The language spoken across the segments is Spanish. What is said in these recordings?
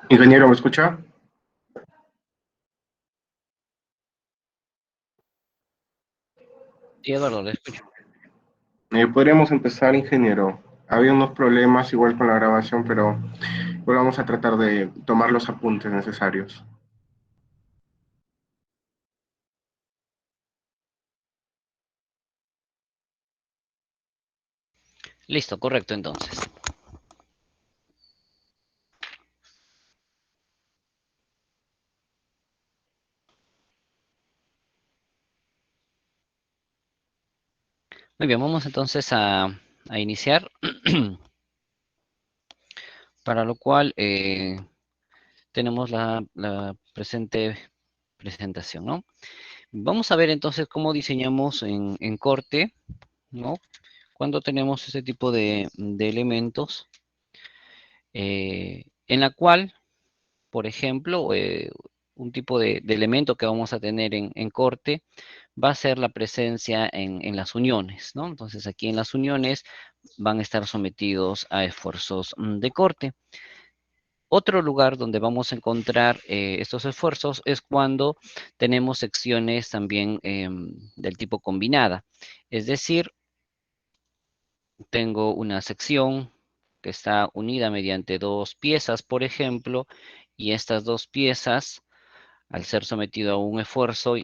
Ingeniero, ¿me escucha? Sí, Eduardo, le escucho. Podríamos empezar, ingeniero. Había unos problemas igual con la grabación, pero vamos a tratar de tomar los apuntes necesarios. Listo, correcto, entonces. Muy bien, vamos entonces a iniciar, para lo cual tenemos la presente presentación, ¿no? Vamos a ver entonces cómo diseñamos en corte, ¿no? Cuando tenemos ese tipo de elementos, en la cual, por ejemplo, un tipo de elemento que vamos a tener en corte va a ser la presencia en las uniones, ¿no? Entonces aquí en las uniones van a estar sometidos a esfuerzos de corte. Otro lugar donde vamos a encontrar estos esfuerzos es cuando tenemos secciones también del tipo combinada. Es decir, tengo una sección que está unida mediante dos piezas, por ejemplo, y estas dos piezas, al ser sometido a un esfuerzo,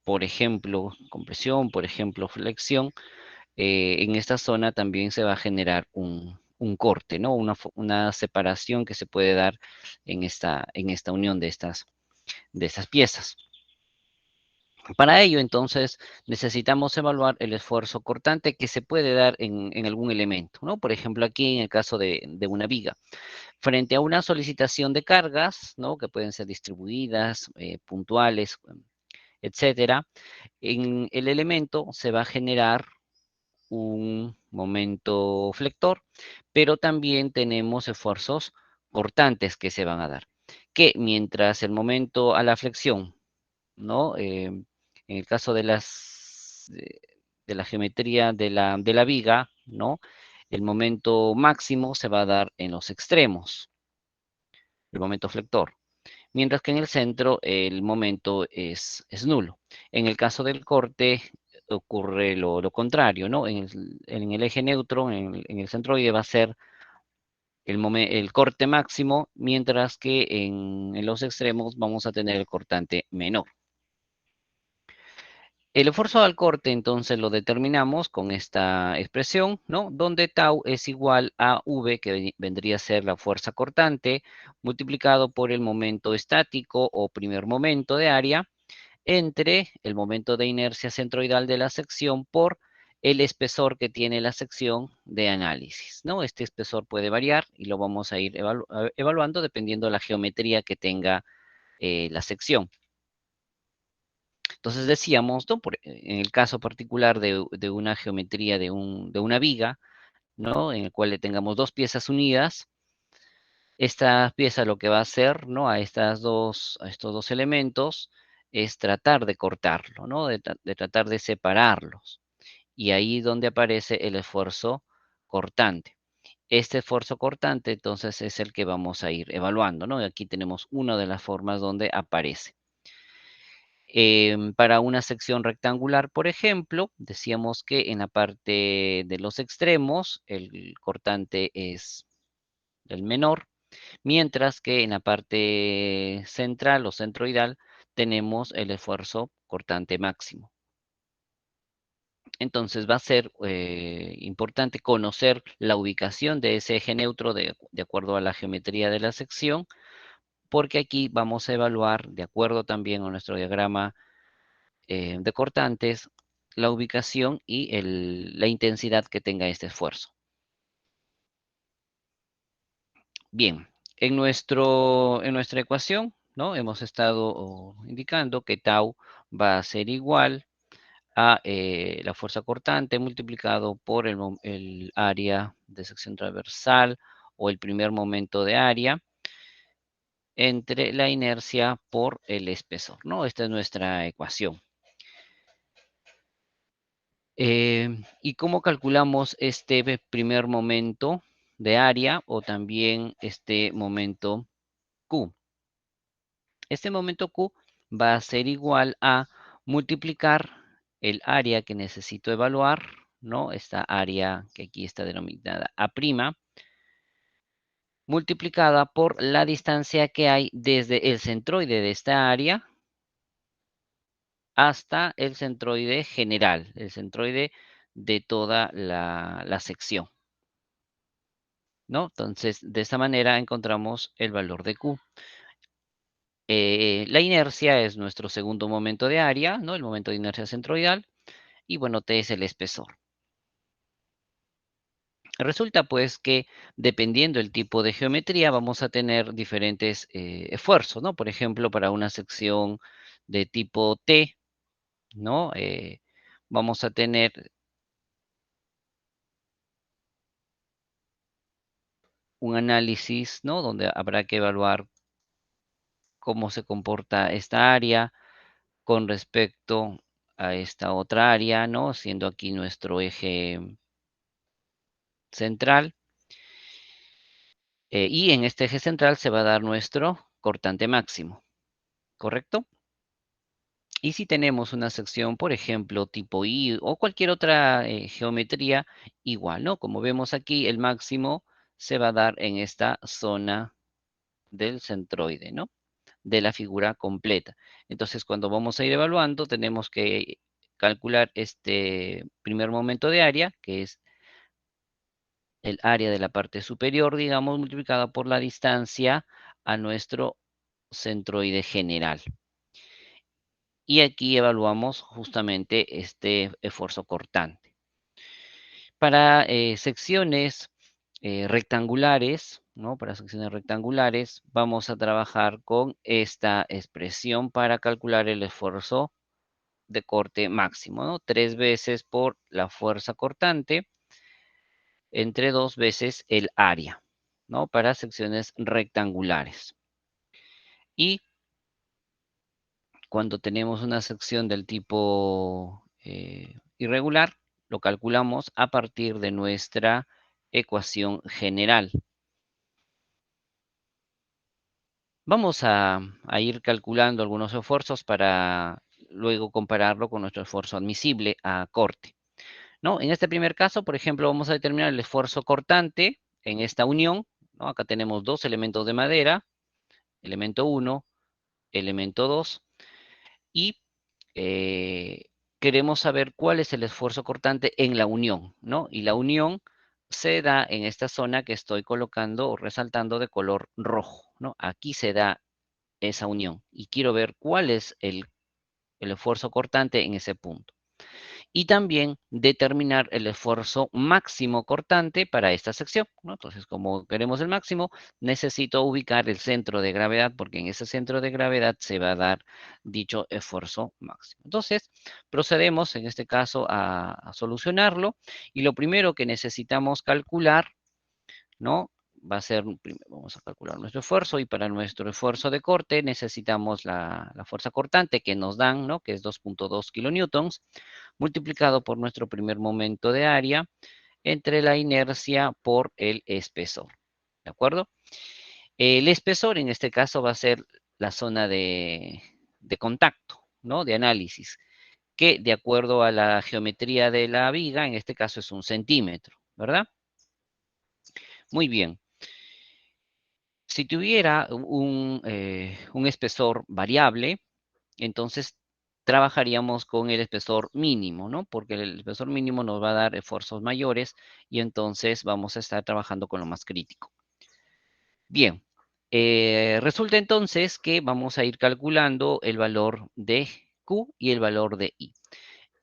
por ejemplo, compresión, por ejemplo, flexión, en esta zona también se va a generar un corte, ¿no? Una separación que se puede dar en esta unión de estas piezas. Para ello, entonces, necesitamos evaluar el esfuerzo cortante que se puede dar en algún elemento, ¿no? Por ejemplo, aquí en el caso de una viga, frente a una solicitación de cargas, ¿no? Que pueden ser distribuidas, puntuales, etcétera, en el elemento se va a generar un momento flector, pero también tenemos esfuerzos cortantes que se van a dar, que mientras el momento a la flexión, ¿no? En el caso de la geometría de la viga, ¿no? El momento máximo se va a dar en los extremos, el momento flector, mientras que en el centro el momento es nulo. En el caso del corte ocurre lo contrario, ¿no? En el eje neutro, en el centroide va a ser el corte máximo, mientras que en los extremos vamos a tener el cortante menor. El esfuerzo al corte, entonces, lo determinamos con esta expresión, ¿no? Donde tau es igual a V, que vendría a ser la fuerza cortante, multiplicado por el momento estático o primer momento de área, entre el momento de inercia centroidal de la sección por el espesor que tiene la sección de análisis, ¿no? Este espesor puede variar y lo vamos a ir evaluando dependiendo de la geometría que tenga la sección. Entonces decíamos, ¿no? En el caso particular de una geometría de una viga, ¿no? En el cual le tengamos dos piezas unidas, esta pieza lo que va a hacer, ¿no? A estos dos elementos es tratar de cortarlo, ¿no? De tratar de separarlos. Y ahí donde aparece el esfuerzo cortante. Este esfuerzo cortante, entonces, es el que vamos a ir evaluando, ¿no? Y aquí tenemos una de las formas donde aparece. Para una sección rectangular, por ejemplo, decíamos que en la parte de los extremos el cortante es el menor, mientras que en la parte central o centroidal tenemos el esfuerzo cortante máximo. Entonces va a ser importante conocer la ubicación de ese eje neutro de acuerdo a la geometría de la sección, porque aquí vamos a evaluar, de acuerdo también a nuestro diagrama de cortantes, la ubicación y la intensidad que tenga este esfuerzo. Bien, en nuestra ecuación, ¿no? Hemos estado indicando que tau va a ser igual a la fuerza cortante multiplicado por el área de sección transversal o el primer momento de área entre la inercia por el espesor, ¿no? Esta es nuestra ecuación. ¿Y cómo calculamos este primer momento de área o también este momento Q. Este momento Q va a ser igual a multiplicar el área que necesito evaluar, ¿no? Esta área que aquí está denominada A', multiplicada por la distancia que hay desde el centroide de esta área hasta el centroide general, el centroide de toda la sección, ¿no? Entonces, de esta manera encontramos el valor de Q. La inercia es nuestro segundo momento de área, ¿no? El momento de inercia centroidal. Y bueno, T es el espesor. Resulta pues que dependiendo del tipo de geometría vamos a tener diferentes esfuerzos, ¿no? Por ejemplo, para una sección de tipo T, ¿no? Vamos a tener un análisis, ¿no? Donde habrá que evaluar cómo se comporta esta área con respecto a esta otra área, ¿no? Siendo aquí nuestro eje central. Y en este eje central se va a dar nuestro cortante máximo, ¿correcto? Y si tenemos una sección, por ejemplo, tipo I o cualquier otra geometría, igual, ¿no? Como vemos aquí, el máximo se va a dar en esta zona del centroide, ¿no? De la figura completa. Entonces, cuando vamos a ir evaluando, tenemos que calcular este primer momento de área, que es el área de la parte superior, digamos, multiplicada por la distancia a nuestro centroide general. Y aquí evaluamos justamente este esfuerzo cortante. Para secciones rectangulares, ¿no? Para secciones rectangulares, vamos a trabajar con esta expresión para calcular el esfuerzo de corte máximo, ¿no? 3 veces por la fuerza cortante entre 2 veces el área, ¿no? Para secciones rectangulares. Y cuando tenemos una sección del tipo irregular, lo calculamos a partir de nuestra ecuación general. Vamos a ir calculando algunos esfuerzos para luego compararlo con nuestro esfuerzo admisible a corte, ¿no? En este primer caso, por ejemplo, vamos a determinar el esfuerzo cortante en esta unión, ¿no? Acá tenemos dos elementos de madera, elemento 1, elemento 2, y eh, queremos saber cuál es el esfuerzo cortante en la unión, ¿no? Y la unión se da en esta zona que estoy colocando o resaltando de color rojo, ¿no? Aquí se da esa unión y quiero ver cuál es el esfuerzo cortante en ese punto. Y también determinar el esfuerzo máximo cortante para esta sección, ¿no? Entonces, como queremos el máximo, necesito ubicar el centro de gravedad, porque en ese centro de gravedad se va a dar dicho esfuerzo máximo. Entonces, procedemos en este caso a solucionarlo, y lo primero que necesitamos calcular, ¿no? Va a ser, vamos a calcular nuestro esfuerzo, y para nuestro esfuerzo de corte necesitamos la fuerza cortante que nos dan, ¿no? Que es 2.2 kilonewtons, multiplicado por nuestro primer momento de área entre la inercia por el espesor. ¿De acuerdo? El espesor en este caso va a ser la zona de contacto, ¿no? De análisis, que de acuerdo a la geometría de la viga, en este caso es 1 centímetro, ¿verdad? Muy bien. Si tuviera un espesor variable, entonces trabajaríamos con el espesor mínimo, ¿no? Porque el espesor mínimo nos va a dar esfuerzos mayores y entonces vamos a estar trabajando con lo más crítico. Bien, resulta entonces que vamos a ir calculando el valor de Q y el valor de I.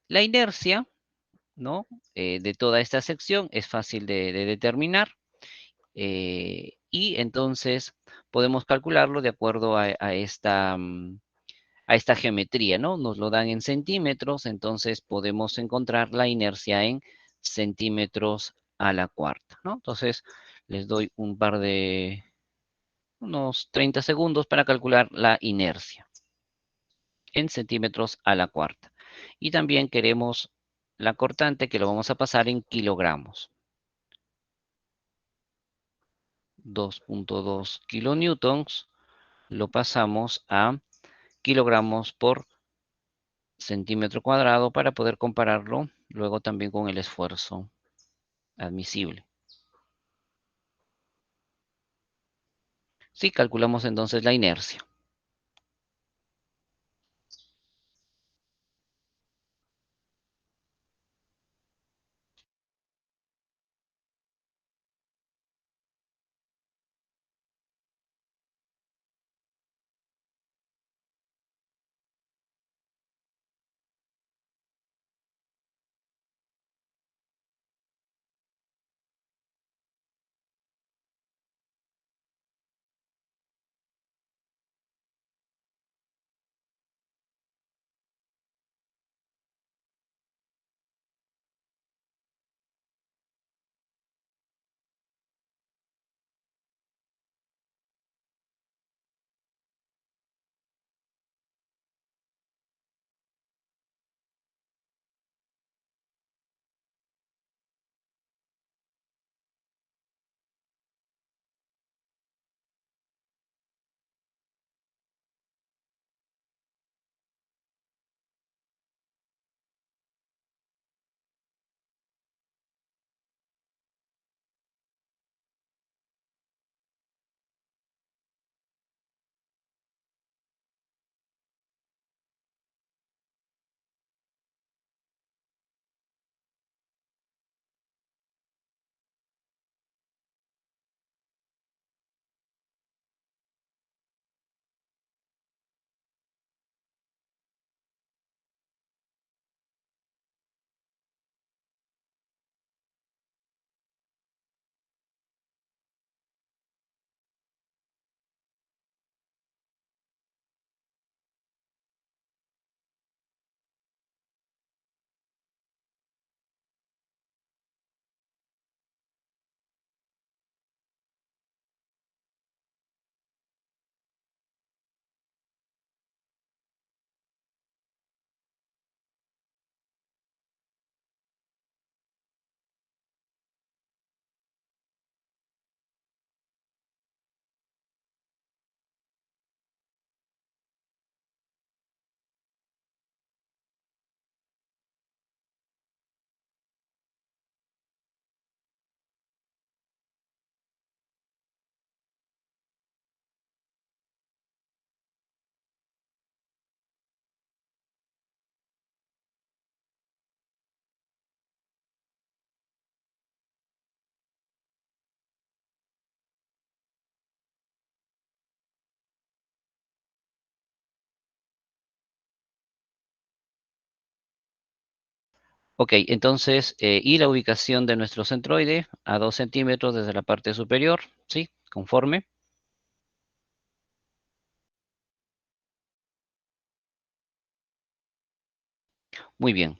La inercia, ¿no? De toda esta sección es fácil de determinar. Y entonces podemos calcularlo de acuerdo a esta geometría, ¿no? Nos lo dan en centímetros, entonces podemos encontrar la inercia en centímetros a la cuarta, ¿no? Entonces les doy unos 30 segundos para calcular la inercia en centímetros a la cuarta. Y también queremos la cortante, que lo vamos a pasar en kilogramos. 2.2 kilonewtons lo pasamos a kilogramos por centímetro cuadrado para poder compararlo luego también con el esfuerzo admisible. Sí, calculamos entonces la inercia. Ok, entonces, y la ubicación de nuestro centroide a 2 centímetros desde la parte superior, ¿sí? Conforme. Muy bien.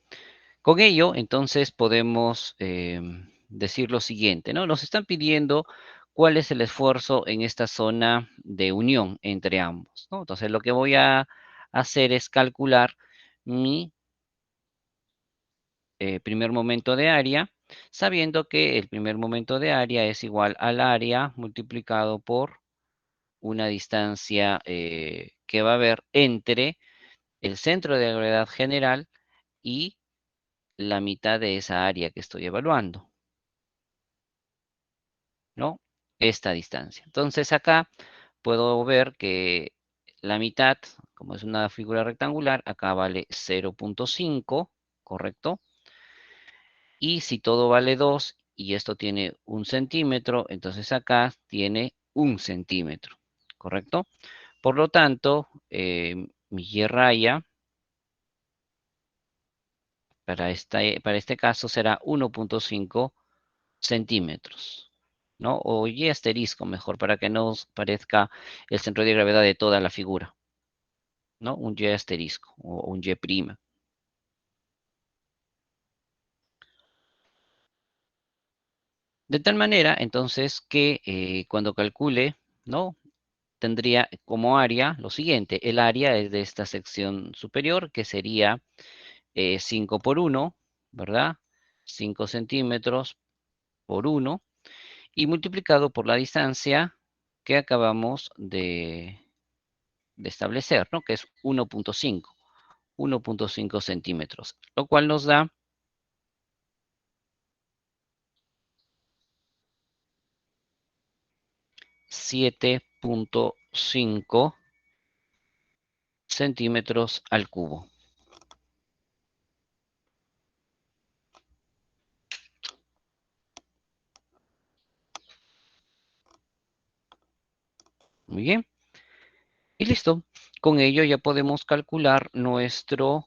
Con ello, entonces, podemos decir lo siguiente, ¿no? Nos están pidiendo cuál es el esfuerzo en esta zona de unión entre ambos, ¿no? Entonces, lo que voy a hacer es calcular mi primer momento de área, sabiendo que el primer momento de área es igual al área multiplicado por una distancia que va a haber entre el centro de gravedad general y la mitad de esa área que estoy evaluando, ¿no? Esta distancia. Entonces acá puedo ver que la mitad, como es una figura rectangular, acá vale 0,5, ¿correcto? Y si todo vale 2 y esto tiene 1 centímetro, entonces acá tiene 1 centímetro, ¿correcto? Por lo tanto, mi y raya para este caso será 1,5 centímetros, ¿no? O y asterisco mejor, para que nos parezca el centro de gravedad de toda la figura, ¿no? Un y asterisco o un y prima. De tal manera, entonces, que cuando calcule, ¿no? Tendría como área lo siguiente. El área es de esta sección superior, que sería 5 por 1, ¿verdad? 5 centímetros por 1 y multiplicado por la distancia que acabamos de de establecer, ¿no? Que es 1.5 centímetros, lo cual nos da 7.5 centímetros al cubo. Muy bien. Y listo. Con ello ya podemos calcular nuestro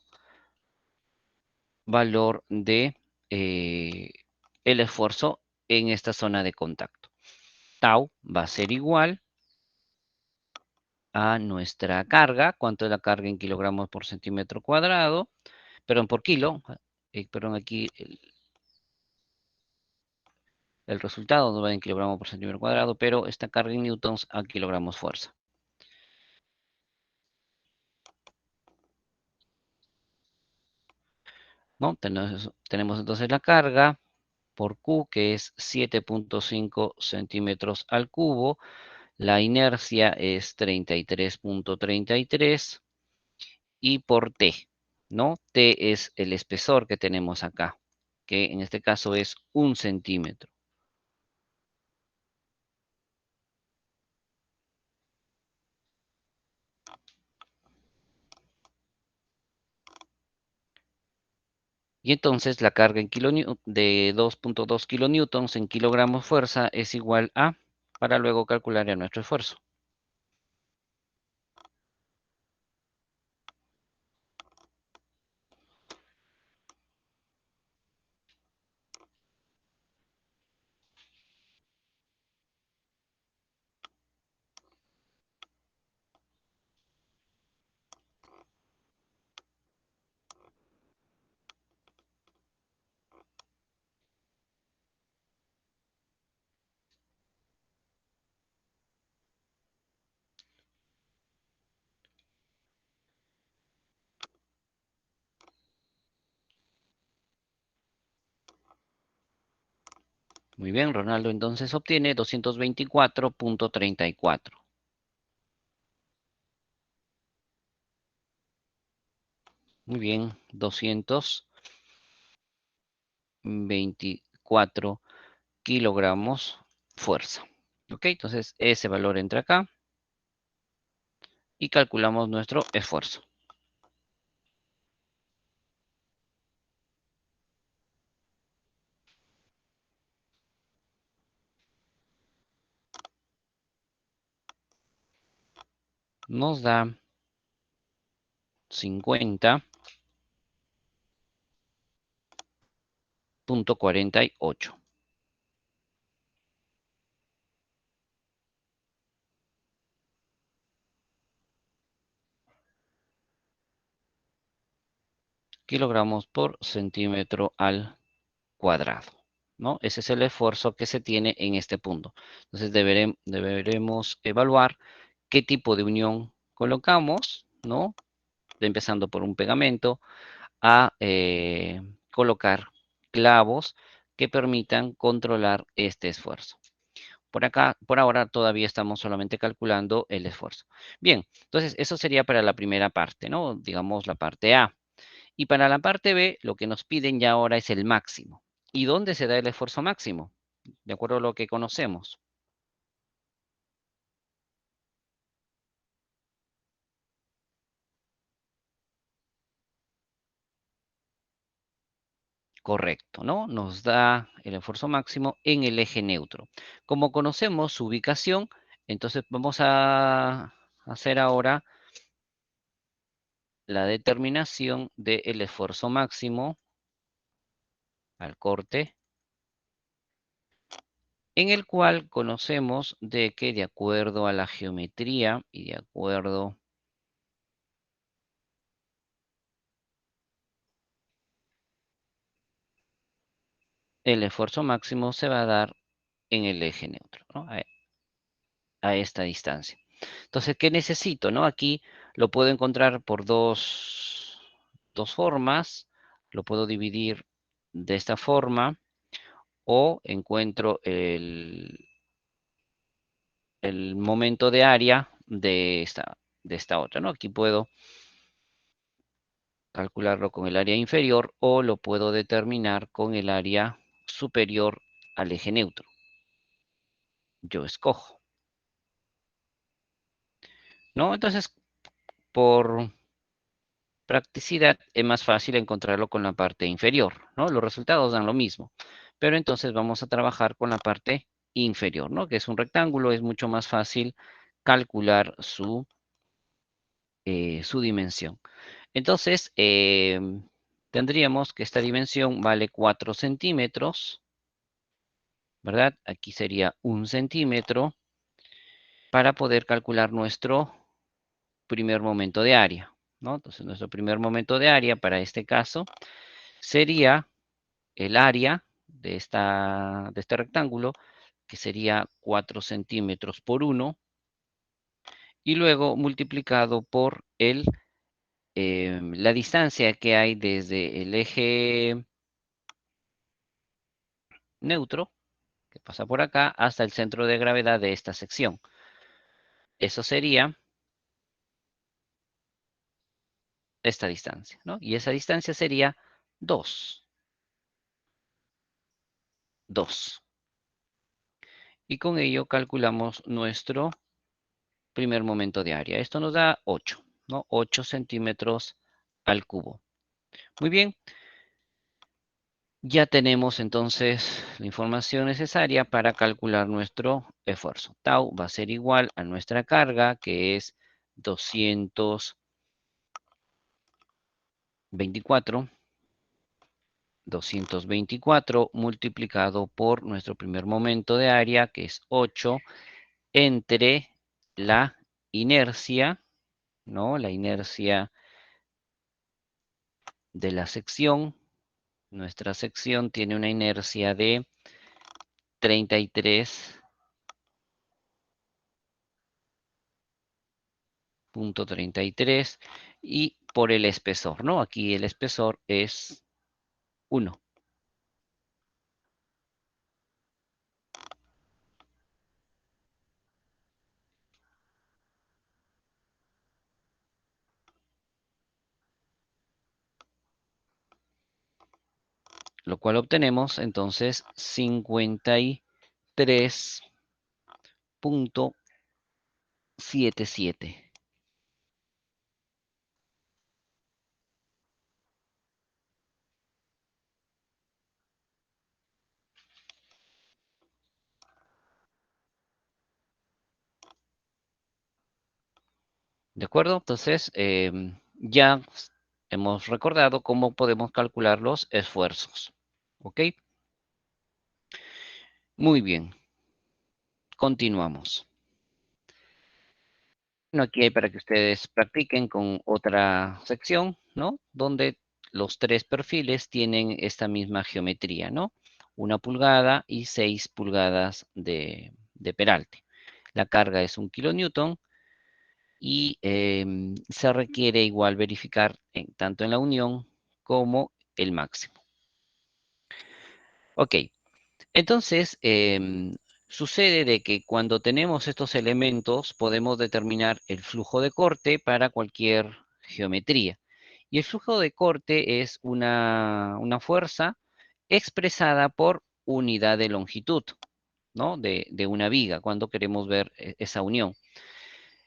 valor de el esfuerzo en esta zona de contacto. Tau va a ser igual a nuestra carga. ¿Cuánto es la carga en kilogramos por centímetro cuadrado? Perdón, por kilo. Perdón, aquí el resultado no va en kilogramos por centímetro cuadrado, pero esta carga en newtons a kilogramos fuerza. ¿No? Tenemos entonces la carga por Q, que es 7.5 centímetros al cubo. La inercia es 33.33 y por T, ¿no? T es el espesor que tenemos acá, que en este caso es 1 centímetro. Y entonces la carga en de 2.2 kilonewtons en kilogramos fuerza es igual a, para luego calcular ya nuestro esfuerzo. Muy bien, Ronaldo entonces obtiene 224.34. Muy bien, 224 kilogramos fuerza. Ok, entonces ese valor entra acá y calculamos nuestro esfuerzo. Nos da 50.48 kilogramos por centímetro al cuadrado, ¿no? Ese es el esfuerzo que se tiene en este punto. Entonces deberemos evaluar qué tipo de unión colocamos, ¿no? Empezando por un pegamento a colocar clavos que permitan controlar este esfuerzo. Por acá, por ahora, todavía estamos solamente calculando el esfuerzo. Bien, entonces eso sería para la primera parte, ¿no? Digamos la parte A. Y para la parte B, lo que nos piden ya ahora es el máximo. ¿Y dónde se da el esfuerzo máximo? De acuerdo a lo que conocemos. Correcto, ¿no? Nos da el esfuerzo máximo en el eje neutro. Como conocemos su ubicación, entonces vamos a hacer ahora la determinación del esfuerzo máximo al corte, en el cual conocemos de que de acuerdo a la geometría y de acuerdo el esfuerzo máximo se va a dar en el eje neutro, ¿no? A esta distancia. Entonces, ¿qué necesito, no? Aquí lo puedo encontrar por dos formas. Lo puedo dividir de esta forma o encuentro el momento de área de esta. de esta otra, ¿no? Aquí puedo calcularlo con el área inferior o lo puedo determinar con el área superior al eje neutro. Yo escojo, ¿no? Entonces, por practicidad es más fácil encontrarlo con la parte inferior, ¿no? Los resultados dan lo mismo, pero entonces vamos a trabajar con la parte inferior, ¿no? Que es un rectángulo, es mucho más fácil calcular su dimensión. Entonces, tendríamos que esta dimensión vale 4 centímetros, ¿verdad? Aquí sería 1 centímetro para poder calcular nuestro primer momento de área, ¿no? Entonces, nuestro primer momento de área para este caso sería el área de este rectángulo, que sería 4 centímetros por 1, y luego multiplicado por la distancia que hay desde el eje neutro, que pasa por acá, hasta el centro de gravedad de esta sección. Eso sería esta distancia, ¿no? Y esa distancia sería 2. 2. Y con ello calculamos nuestro primer momento de área. Esto nos da 8, ¿no? 8 centímetros al cubo. Muy bien, ya tenemos entonces la información necesaria para calcular nuestro esfuerzo. Tau va a ser igual a nuestra carga, que es 224. 224 multiplicado por nuestro primer momento de área, que es 8, entre la inercia, ¿no? La inercia de la sección. Nuestra sección tiene una inercia de 33.33 y por el espesor, ¿no? Aquí el espesor es 1. Lo cual obtenemos entonces 53.77. ¿De acuerdo? Entonces, ya hemos recordado cómo podemos calcular los esfuerzos. ¿Ok? Muy bien, continuamos. Bueno, aquí hay para que ustedes practiquen con otra sección, ¿no? Donde los tres perfiles tienen esta misma geometría, ¿no? 1 pulgada y 6 pulgadas de peralte. La carga es 1 kilonewton y se requiere igual verificar tanto en la unión como el máximo. Ok, entonces sucede de que cuando tenemos estos elementos podemos determinar el flujo de corte para cualquier geometría. Y el flujo de corte es una fuerza expresada por unidad de longitud, ¿no? De una viga, cuando queremos ver esa unión.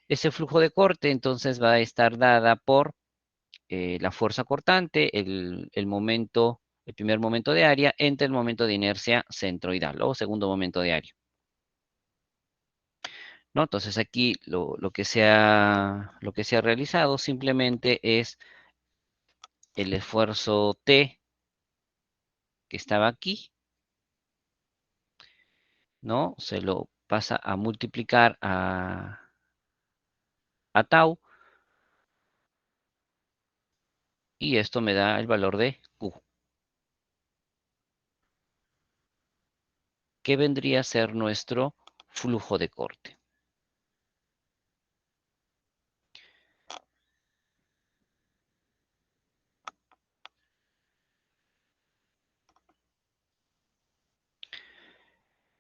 Ese flujo de corte entonces va a estar dada por la fuerza cortante, el primer momento de área, entre el momento de inercia centroidal o segundo momento de área, ¿no? Entonces aquí lo que se ha realizado simplemente es el esfuerzo T que estaba aquí, ¿no? Se lo pasa a multiplicar a tau y esto me da el valor de Q, que vendría a ser nuestro flujo de corte.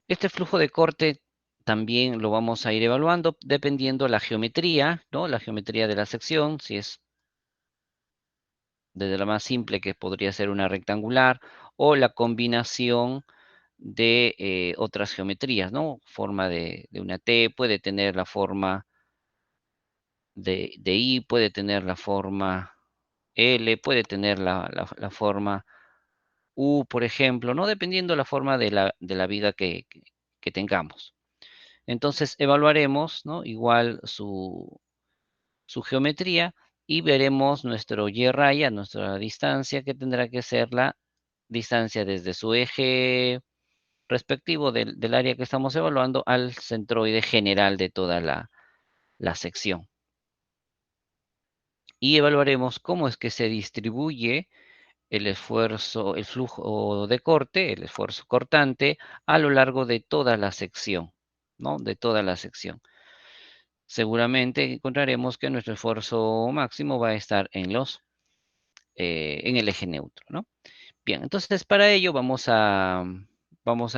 Este flujo de corte también lo vamos a ir evaluando dependiendo la geometría, ¿no? La geometría de la sección, si es desde la más simple, que podría ser una rectangular, o la combinación de otras geometrías, ¿no? Forma de una T, puede tener la forma de I, puede tener la forma L, puede tener la forma U, por ejemplo, ¿no? Dependiendo la forma de la viga que tengamos. Entonces evaluaremos, ¿no? Igual su geometría y veremos nuestro y raya, nuestra distancia, que tendrá que ser la distancia desde su eje respectivo del área que estamos evaluando al centroide general de toda la sección. Y evaluaremos cómo es que se distribuye el esfuerzo, el flujo de corte, el esfuerzo cortante a lo largo de toda la sección, ¿no? De toda la sección. Seguramente encontraremos que nuestro esfuerzo máximo va a estar en el eje neutro, ¿no? Bien, entonces para ello vamos a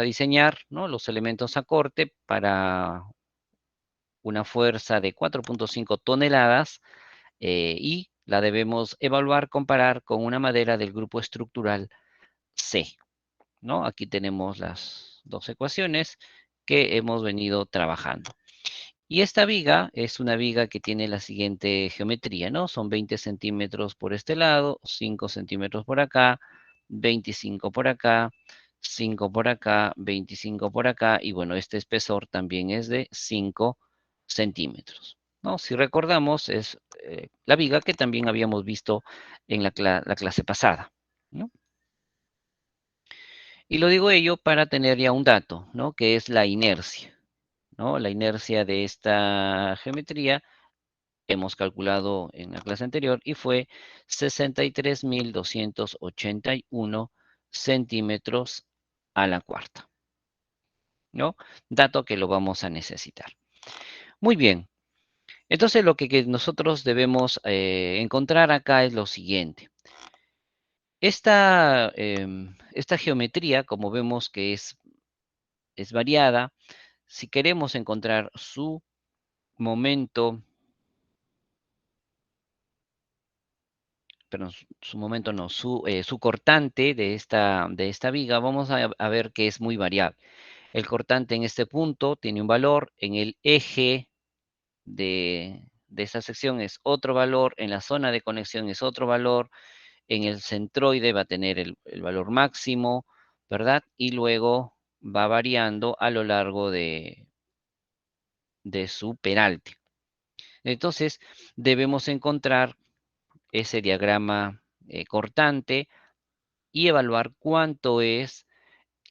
diseñar, ¿no? Los elementos a corte para una fuerza de 4.5 toneladas y la debemos evaluar, comparar con una madera del grupo estructural C, ¿no? Aquí tenemos las dos ecuaciones que hemos venido trabajando. Y esta viga es una viga que tiene la siguiente geometría, ¿no? Son 20 centímetros por este lado, 5 centímetros por acá, 25 por acá, 5 por acá, 25 por acá, y bueno, este espesor también es de 5 centímetros, ¿no? Si recordamos, es la viga que también habíamos visto en la clase pasada, ¿no? Y lo digo ello para tener ya un dato, ¿no? Que es la inercia, ¿no? La inercia de esta geometría hemos calculado en la clase anterior y fue 63.281 centímetros a la cuarta, ¿no? Dato que lo vamos a necesitar. Muy bien, entonces lo que nosotros debemos encontrar acá es lo siguiente. Esta geometría, como vemos que es variada, si queremos encontrar su momento, perdón, su momento no, su cortante de esta viga, vamos a ver que es muy variable. El cortante en este punto tiene un valor, en el eje de esta sección es otro valor, en la zona de conexión es otro valor, en el centroide va a tener el valor máximo, ¿verdad? Y luego va variando a lo largo de su peralte. Entonces, debemos encontrar ese diagrama cortante y evaluar cuánto es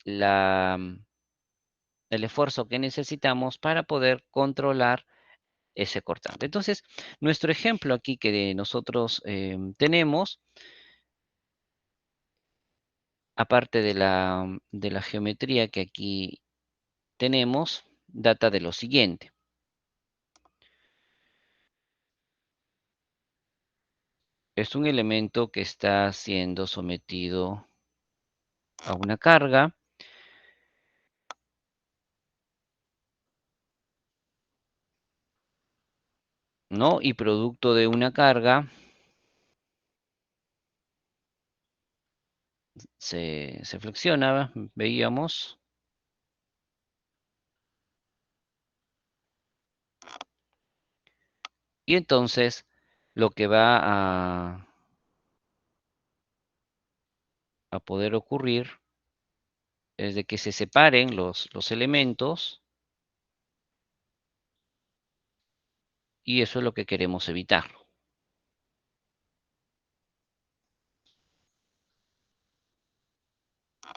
el esfuerzo que necesitamos para poder controlar ese cortante. Entonces, nuestro ejemplo aquí que nosotros tenemos, aparte de la geometría que aquí tenemos, data de lo siguiente. Es un elemento que está siendo sometido a una carga, ¿no? Y producto de una carga se flexiona, veíamos, y entonces lo que va a poder ocurrir es de que se separen los elementos y eso es lo que queremos evitar,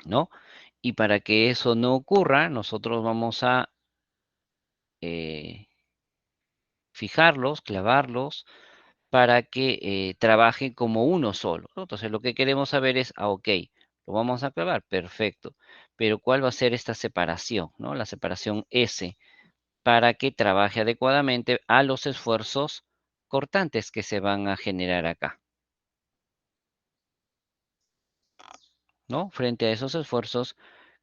¿no? Y para que eso no ocurra, nosotros vamos a eh, fijarlos, clavarlos, para que trabajen como uno solo, ¿no? Entonces lo que queremos saber es, ok, lo vamos a clavar, perfecto, pero ¿cuál va a ser esta separación, ¿no? La separación S, para que trabaje adecuadamente a los esfuerzos cortantes que se van a generar acá, ¿no? Frente a esos esfuerzos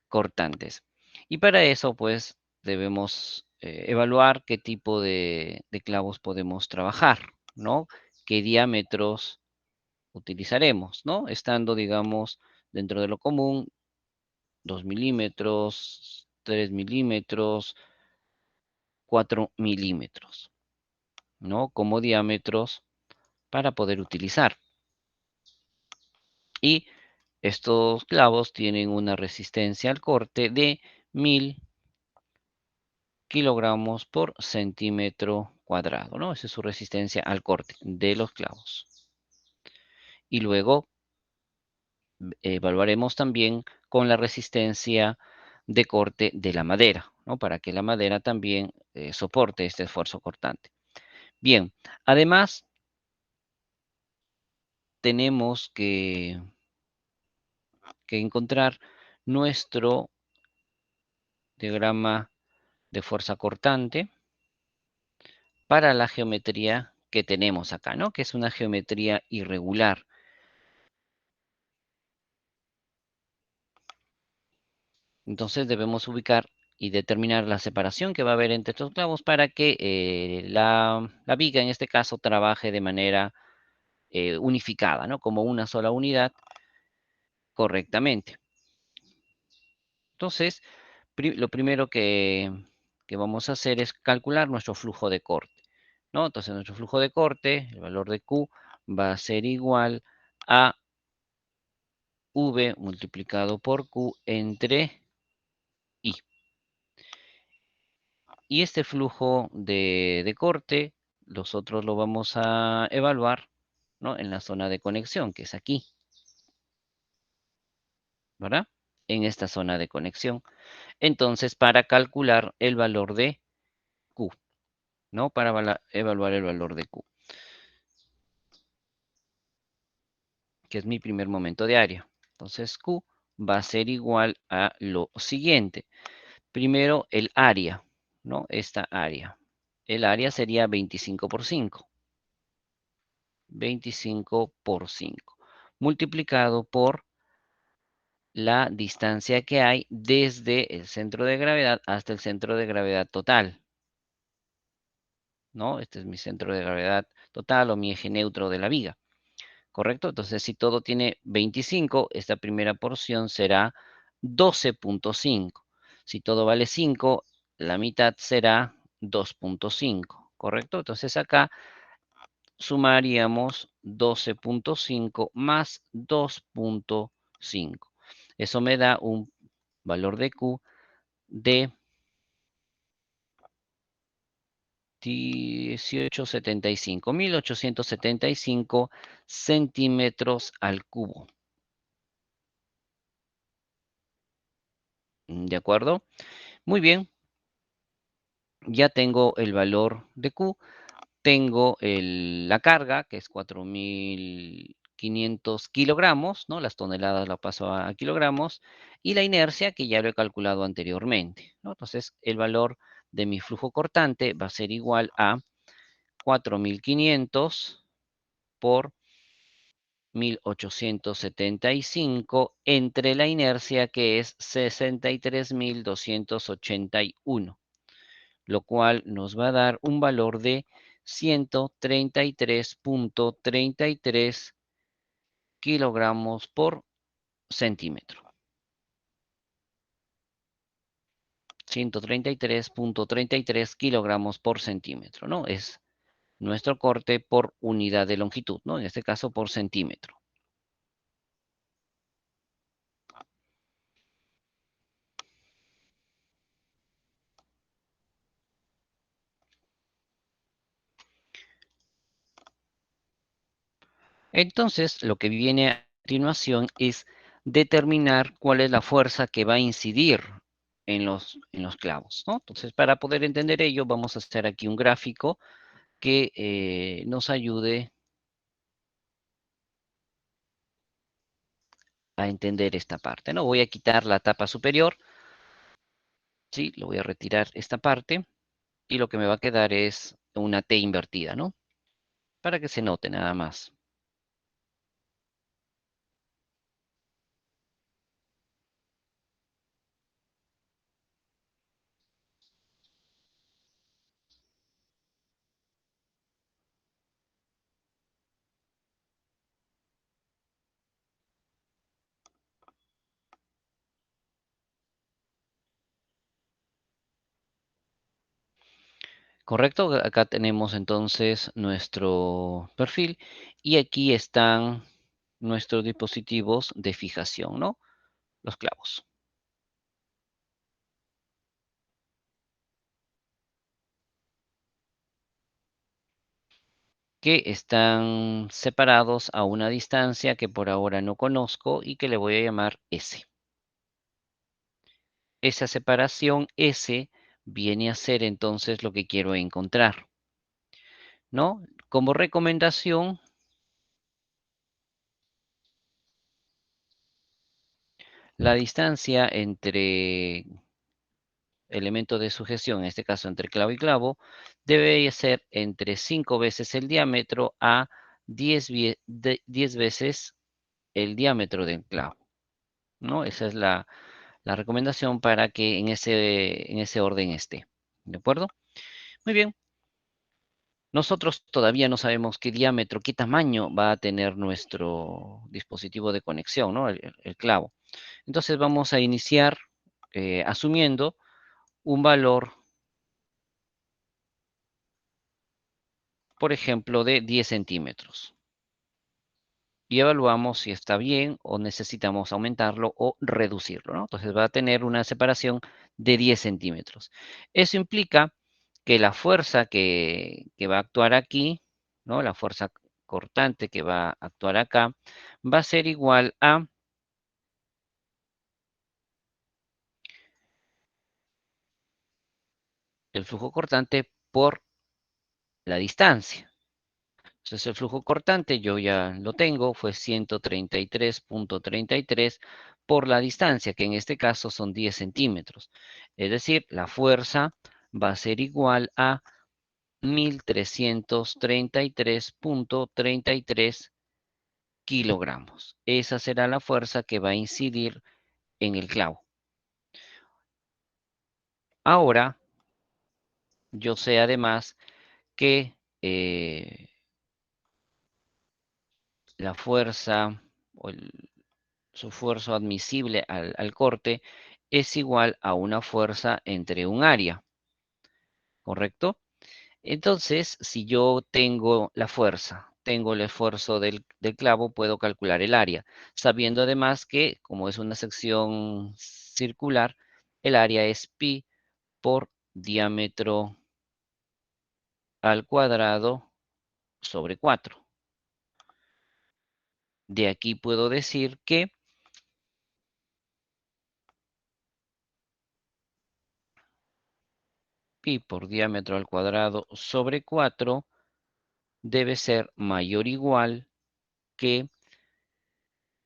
cortantes. Y para eso, pues, debemos evaluar qué tipo de clavos podemos trabajar, ¿no? ¿Qué diámetros utilizaremos, ¿no? Estando, digamos, dentro de lo común, 2 milímetros, 3 milímetros, 4 milímetros, ¿no? Como diámetros para poder utilizar. Y estos clavos tienen una resistencia al corte de 1000 kilogramos por centímetro cuadrado, ¿no? Esa es su resistencia al corte de los clavos. Y luego evaluaremos también con la resistencia de corte de la madera, ¿no? Para que la madera también soporte este esfuerzo cortante. Bien, además tenemos que encontrar nuestro diagrama de fuerza cortante para la geometría que tenemos acá, ¿no? Que es una geometría irregular. Entonces debemos ubicar y determinar la separación que va a haber entre estos clavos para que la viga, en este caso, trabaje de manera unificada, ¿no? Como una sola unidad correctamente. Entonces, lo primero que vamos a hacer es calcular nuestro flujo de corte, ¿no? Entonces, nuestro flujo de corte, el valor de Q, va a ser igual a V multiplicado por Q entre I. Y este flujo de corte, nosotros lo vamos a evaluar, ¿no? En la zona de conexión, que es aquí, ¿verdad? En esta zona de conexión. Entonces, para calcular el valor de Q, ¿no? Para evaluar el valor de Q, que es mi primer momento de área. Entonces, Q va a ser igual a lo siguiente. Primero, el área, ¿no? Esta área. El área sería 25 por 5. 25 por 5. Multiplicado por la distancia que hay desde el centro de gravedad hasta el centro de gravedad total, ¿no? Este es mi centro de gravedad total o mi eje neutro de la viga, ¿correcto? Entonces, si todo tiene 25, esta primera porción será 12.5. Si todo vale 5, la mitad será 2.5, ¿correcto? Entonces, acá sumaríamos 12.5 más 2.5. Eso me da un valor de Q de 1875 centímetros al cubo. ¿De acuerdo? Muy bien, ya tengo el valor de Q. Tengo la carga, que es 4.500 kilogramos, ¿no? Las toneladas la paso a kilogramos, y la inercia, que ya lo he calculado anteriormente, ¿no? Entonces, el valor de mi flujo cortante va a ser igual a 4.500 por 1.875 entre la inercia, que es 63.281, lo cual nos va a dar un valor de 133.33 kilogramos por centímetro. 133.33 kilogramos por centímetro, ¿no? Es nuestro corte por unidad de longitud, ¿no? En este caso por centímetro. Entonces, lo que viene a continuación es determinar cuál es la fuerza que va a incidir en los clavos, ¿no? Entonces, para poder entender ello, vamos a hacer aquí un gráfico que nos ayude a entender esta parte, ¿no? Voy a quitar la tapa superior, ¿sí? Lo voy a retirar esta parte y lo que me va a quedar es una T invertida, ¿no? Para que se note nada más. ¿Correcto? Acá tenemos entonces nuestro perfil y aquí están nuestros dispositivos de fijación, ¿no? Los clavos, que están separados a una distancia que por ahora no conozco y que le voy a llamar S. Esa separación S viene a ser entonces lo que quiero encontrar, ¿no? Como recomendación, la distancia entre elemento de sujeción, en este caso entre clavo y clavo, debe ser entre 5 veces el diámetro a 10 veces el diámetro del clavo, ¿no? Esa es la recomendación para que en ese orden esté. ¿De acuerdo? Muy bien. Nosotros todavía no sabemos qué diámetro, qué tamaño va a tener nuestro dispositivo de conexión, ¿no? El clavo. Entonces vamos a iniciar asumiendo un valor, por ejemplo, de 10 centímetros. Y evaluamos si está bien o necesitamos aumentarlo o reducirlo, ¿no? Entonces va a tener una separación de 10 centímetros. Eso implica que la fuerza que va a actuar aquí, ¿no? La fuerza cortante que va a actuar acá, va a ser igual a el flujo cortante por la distancia. Entonces el flujo cortante yo ya lo tengo, fue 133.33 por la distancia, que en este caso son 10 centímetros. Es decir, la fuerza va a ser igual a 1333.33 kilogramos. Esa será la fuerza que va a incidir en el clavo. Ahora, yo sé además que la fuerza o su esfuerzo admisible al corte es igual a una fuerza entre un área, ¿correcto? Entonces, si yo tengo la fuerza, tengo el esfuerzo del clavo, puedo calcular el área, sabiendo además que, como es una sección circular, el área es pi por diámetro al cuadrado sobre 4. De aquí puedo decir que pi por diámetro al cuadrado sobre 4 debe ser mayor o igual que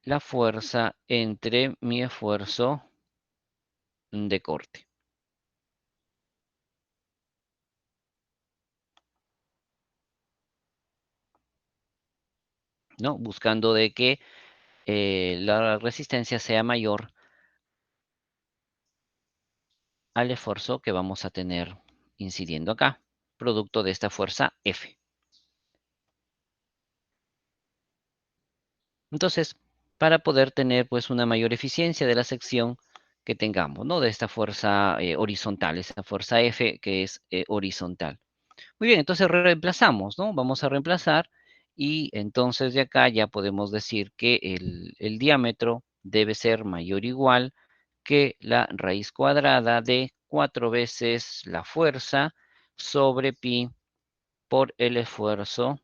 la fuerza entre mi esfuerzo de corte, ¿no? Buscando de que la resistencia sea mayor al esfuerzo que vamos a tener incidiendo acá, producto de esta fuerza F. Entonces, para poder tener pues una mayor eficiencia de la sección que tengamos, ¿no? De esta fuerza horizontal, esta fuerza F que es horizontal. Muy bien, entonces reemplazamos, ¿no? Vamos a reemplazar y entonces de acá ya podemos decir que el diámetro debe ser mayor o igual que la raíz cuadrada de 4 veces la fuerza sobre pi por el esfuerzo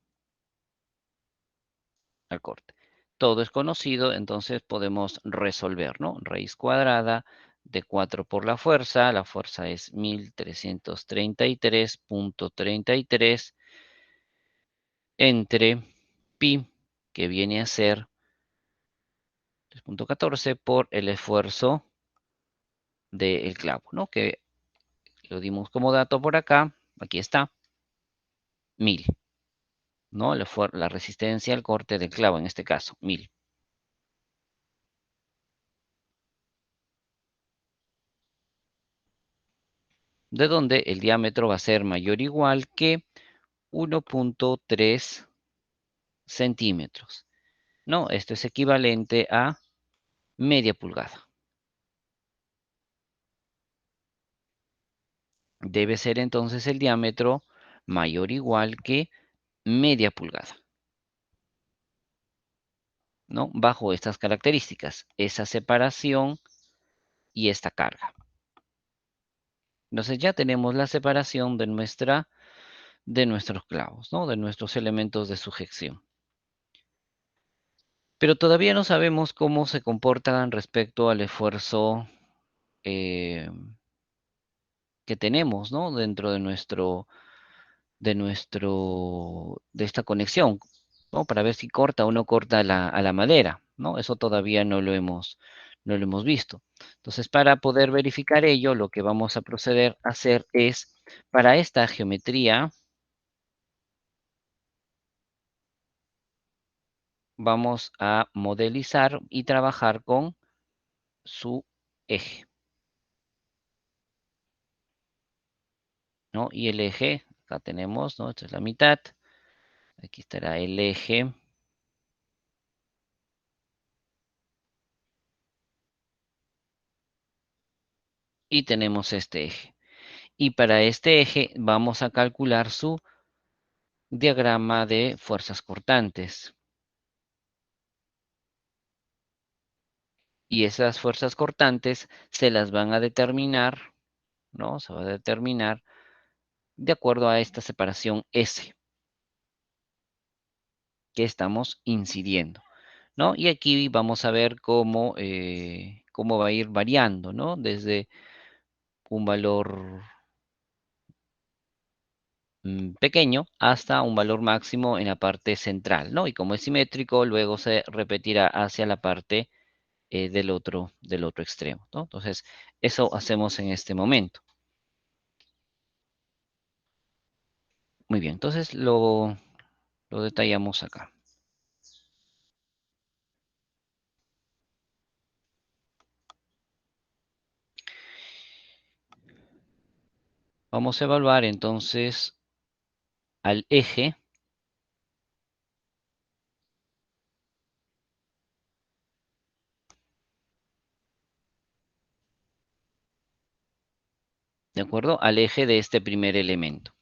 al corte. Todo es conocido, entonces podemos resolver, ¿no? Raíz cuadrada de 4 por la fuerza es 1333.33 entre pi, que viene a ser 3.14 por el esfuerzo del clavo, ¿no? Que lo dimos como dato por acá, aquí está, 1000, ¿no? La resistencia al corte del clavo, en este caso, 1000. De donde el diámetro va a ser mayor o igual que 1.3 centímetros, ¿no? Esto es equivalente a media pulgada. debe ser entonces el diámetro mayor o igual que media pulgada, ¿no? Bajo estas características, esa separación y esta carga. Entonces ya tenemos la separación de nuestros clavos, ¿no? De nuestros elementos de sujeción. Pero todavía no sabemos cómo se comportan respecto al esfuerzo eh, que tenemos, ¿no? Dentro de esta conexión, ¿no? Para ver si corta o no corta a la madera, ¿no? Eso todavía no lo hemos visto. Entonces, para poder verificar ello, lo que vamos a proceder a hacer es, para esta geometría, vamos a modelizar y trabajar con su eje, ¿no? Y el eje, acá tenemos, ¿no? Esta es la mitad. Aquí estará el eje. Y tenemos este eje. Y para este eje vamos a calcular su diagrama de fuerzas cortantes. Y esas fuerzas cortantes se las van a determinar, ¿no? Se va a determinar de acuerdo a esta separación S que estamos incidiendo, ¿no? Y aquí vamos a ver cómo va a ir variando, ¿no? Desde un valor pequeño hasta un valor máximo en la parte central, ¿no? Y como es simétrico, luego se repetirá hacia la parte del otro extremo, ¿no? Entonces, eso hacemos en este momento. Muy bien, entonces lo detallamos acá. Vamos a evaluar entonces al eje, ¿de acuerdo? Al eje de este primer elemento.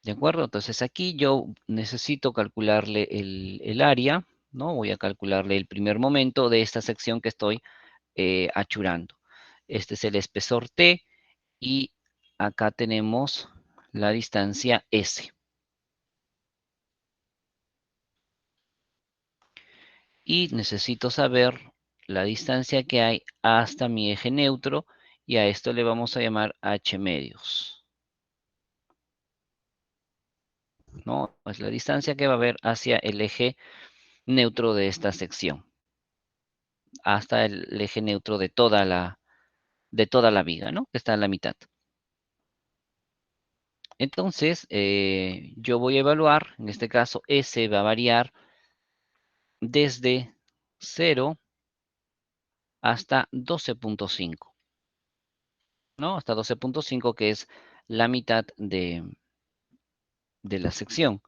¿De acuerdo? Entonces aquí yo necesito calcularle el área, ¿no? Voy a calcularle el primer momento de esta sección que estoy achurando. Este es el espesor T y acá tenemos la distancia S. Y necesito saber la distancia que hay hasta mi eje neutro y a esto le vamos a llamar H medios, ¿no? Es la distancia que va a haber hacia el eje neutro de esta sección, hasta el eje neutro de toda la viga, ¿no? Que está en la mitad. Entonces, yo voy a evaluar, en este caso, S va a variar desde 0 hasta 12.5, ¿no? Hasta 12.5, que es la mitad de la sección.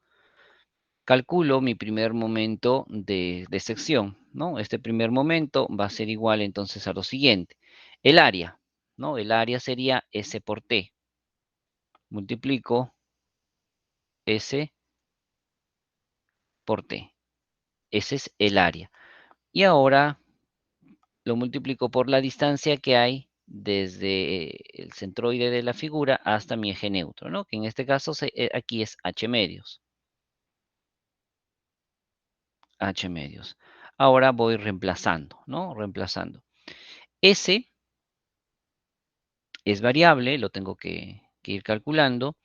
Calculo mi primer momento de sección, ¿no? Este primer momento va a ser igual entonces a lo siguiente. El área, ¿no? El área sería S por T. Multiplico S por T. Ese es el área. Y ahora lo multiplico por la distancia que hay desde el centroide de la figura hasta mi eje neutro, ¿no? Que en este caso aquí es H medios. H medios. Ahora voy reemplazando, ¿no? Reemplazando. S es variable, lo tengo que ir calculando.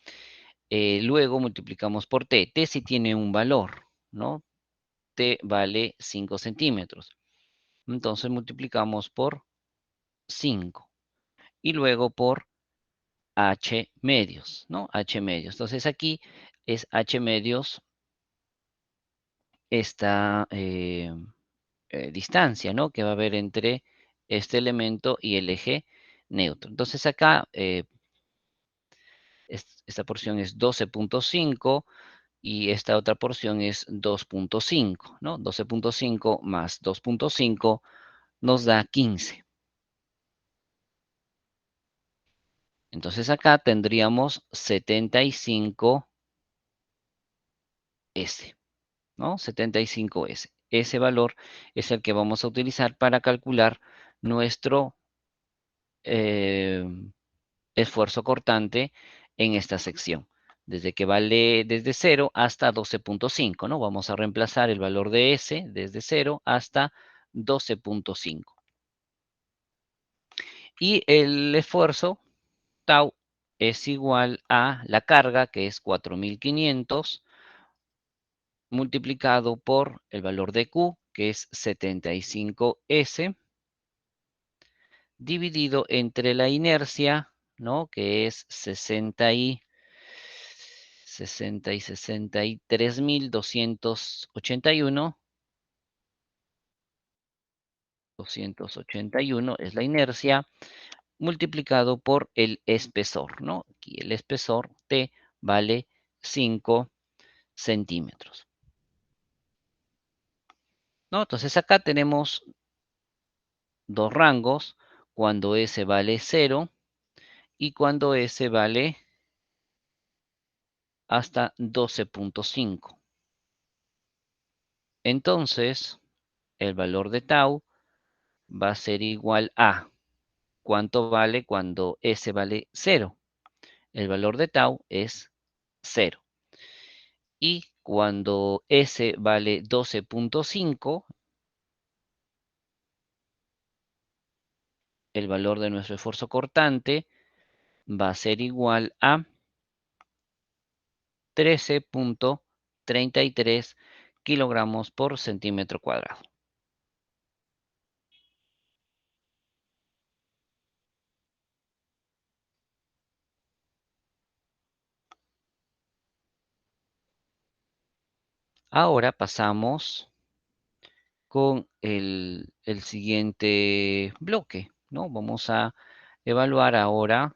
Luego multiplicamos por T. T sí tiene un valor, ¿no? T vale 5 centímetros. Entonces multiplicamos por 5. Y luego por H medios, ¿no? H medios. Entonces aquí es H medios esta distancia, ¿no? Que va a haber entre este elemento y el eje neutro. Entonces acá esta porción es 12.5 y esta otra porción es 2.5, ¿no? 12.5 más 2.5 nos da 15. Entonces acá tendríamos 75S, ¿no? 75S. Ese valor es el que vamos a utilizar para calcular nuestro eh, esfuerzo cortante en esta sección. Desde que vale desde 0 hasta 12.5, ¿no? Vamos a reemplazar el valor de S desde 0 hasta 12.5. Y el esfuerzo, tau, es igual a la carga, que es 4500, multiplicado por el valor de Q, que es 75S, dividido entre la inercia, ¿no? Que es 63.281. 281 es la inercia, multiplicado por el espesor, ¿no? Aquí el espesor T vale 5 centímetros, ¿no? Entonces acá tenemos dos rangos, cuando S vale 0 y cuando S vale hasta 12.5. Entonces, el valor de tau va a ser igual a, ¿cuánto vale cuando S vale 0? El valor de tau es 0. Y cuando S vale 12.5, el valor de nuestro esfuerzo cortante va a ser igual a 13.33 kilogramos por centímetro cuadrado. Ahora pasamos con el siguiente bloque, ¿no? Vamos a evaluar ahora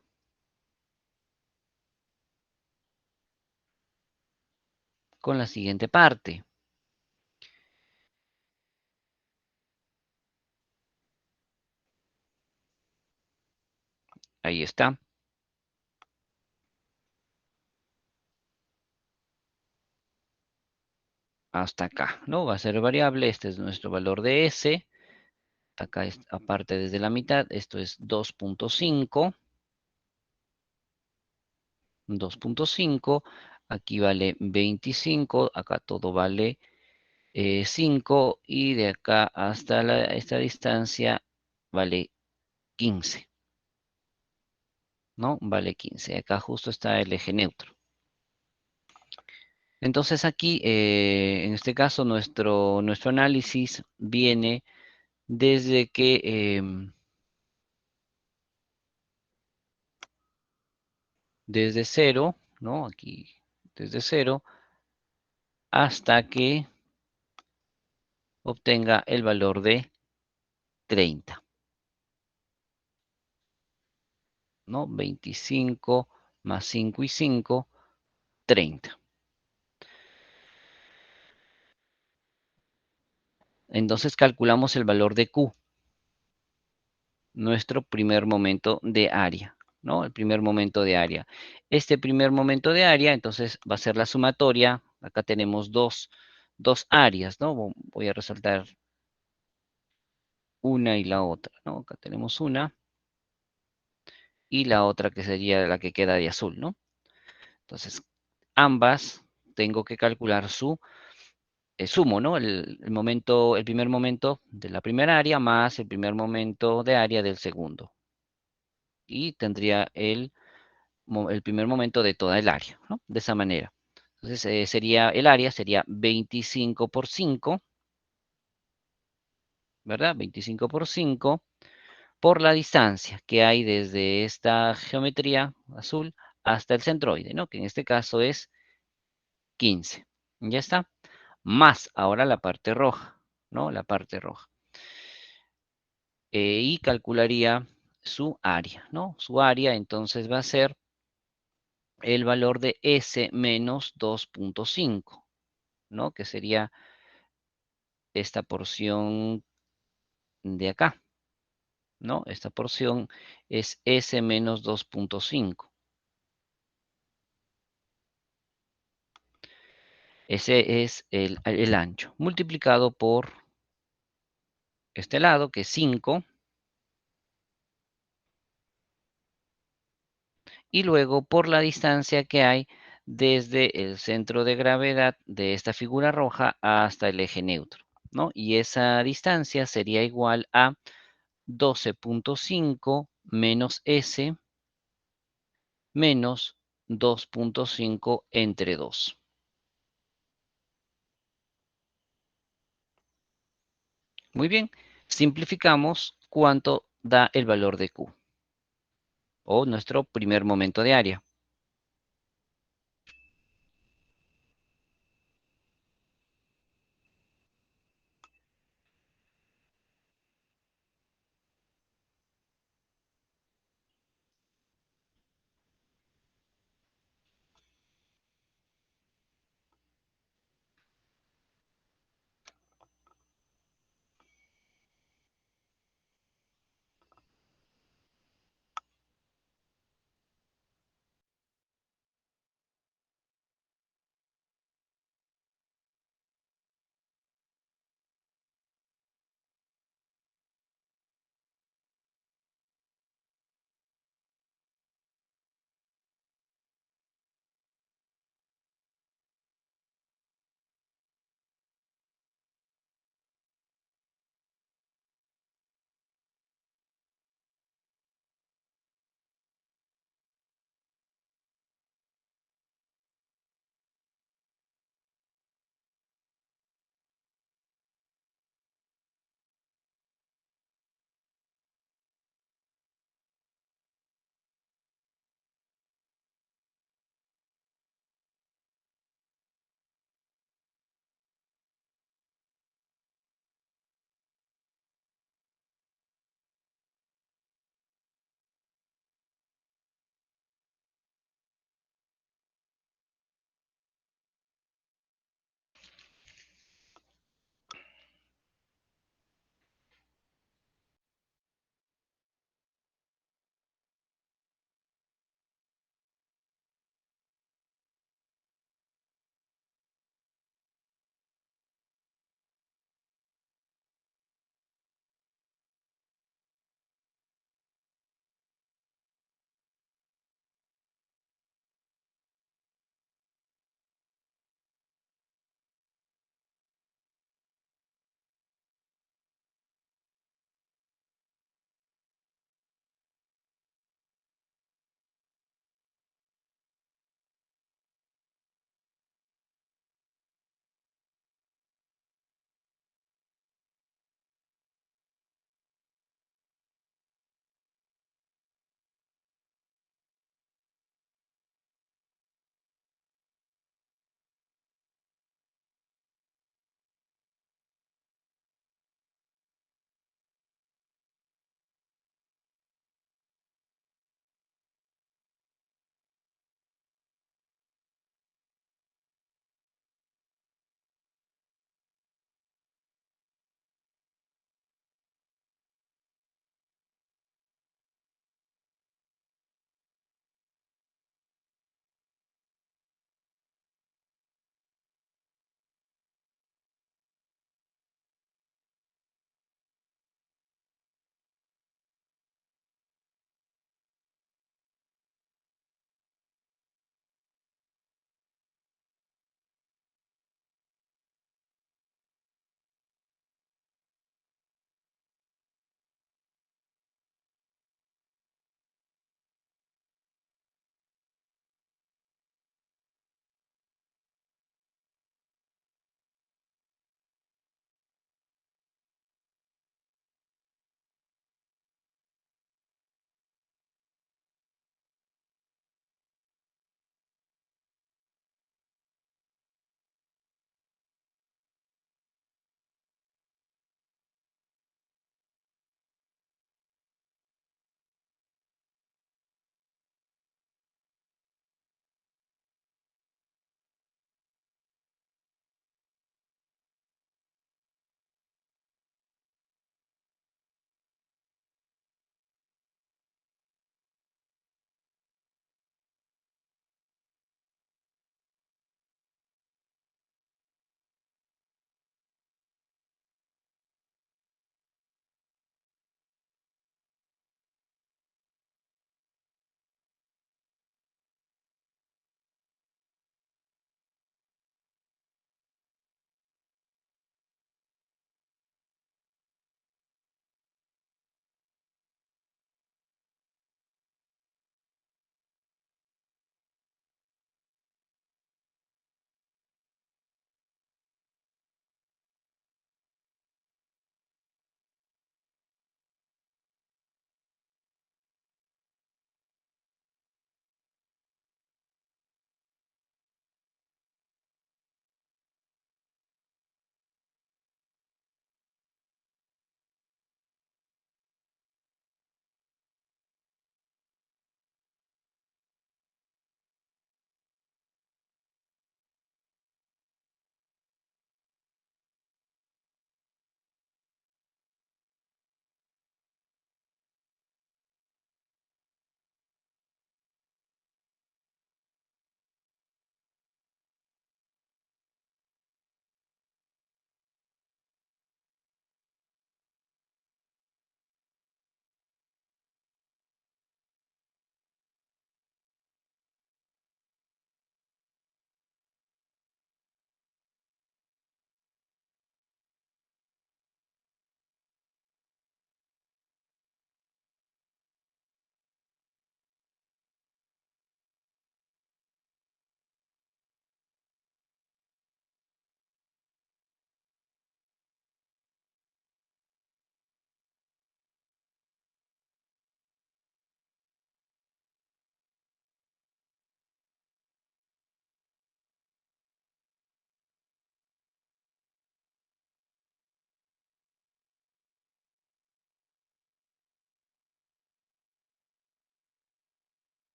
con la siguiente parte. Ahí está. Hasta acá, ¿no? Va a ser variable. Este es nuestro valor de S. Acá, aparte desde la mitad, esto es 2.5. 2.5. Aquí vale 25. Acá todo vale 5. Y de acá hasta esta distancia vale 15. ¿No? Vale 15. Acá justo está el eje neutro. Entonces aquí, en este caso, nuestro análisis viene desde que desde 0, ¿no? Aquí desde 0 hasta que obtenga el valor de 30, ¿no? 25 más 5 y 5, 30. Entonces calculamos el valor de Q, nuestro primer momento de área, ¿no? El primer momento de área. Este primer momento de área, entonces, va a ser la sumatoria. Acá tenemos dos áreas, ¿no? Voy a resaltar una y la otra, ¿no? Acá tenemos una y la otra que sería la que queda de azul, ¿no? Entonces, ambas tengo que calcular su sumo, ¿no? El primer momento de la primera área más el primer momento de área del segundo. Y tendría el primer momento de toda el área, ¿no? De esa manera. Entonces, el área sería 25 por 5, ¿verdad? 25 por 5 por la distancia que hay desde esta geometría azul hasta el centroide, ¿no? Que en este caso es 15. Ya está. Más ahora la parte roja, ¿no? La parte roja. Y calcularía su área, ¿no? Su área entonces va a ser el valor de S menos 2.5, ¿no? Que sería esta porción de acá. ¿no? Esta porción es S menos 2.5. Ese es el ancho, multiplicado por este lado, que es 5, y luego por la distancia que hay desde el centro de gravedad de esta figura roja hasta el eje neutro, ¿no? Y esa distancia sería igual a 12.5 menos S menos 2.5 entre 2. Muy bien, simplificamos cuánto da el valor de Q, o nuestro primer momento de área.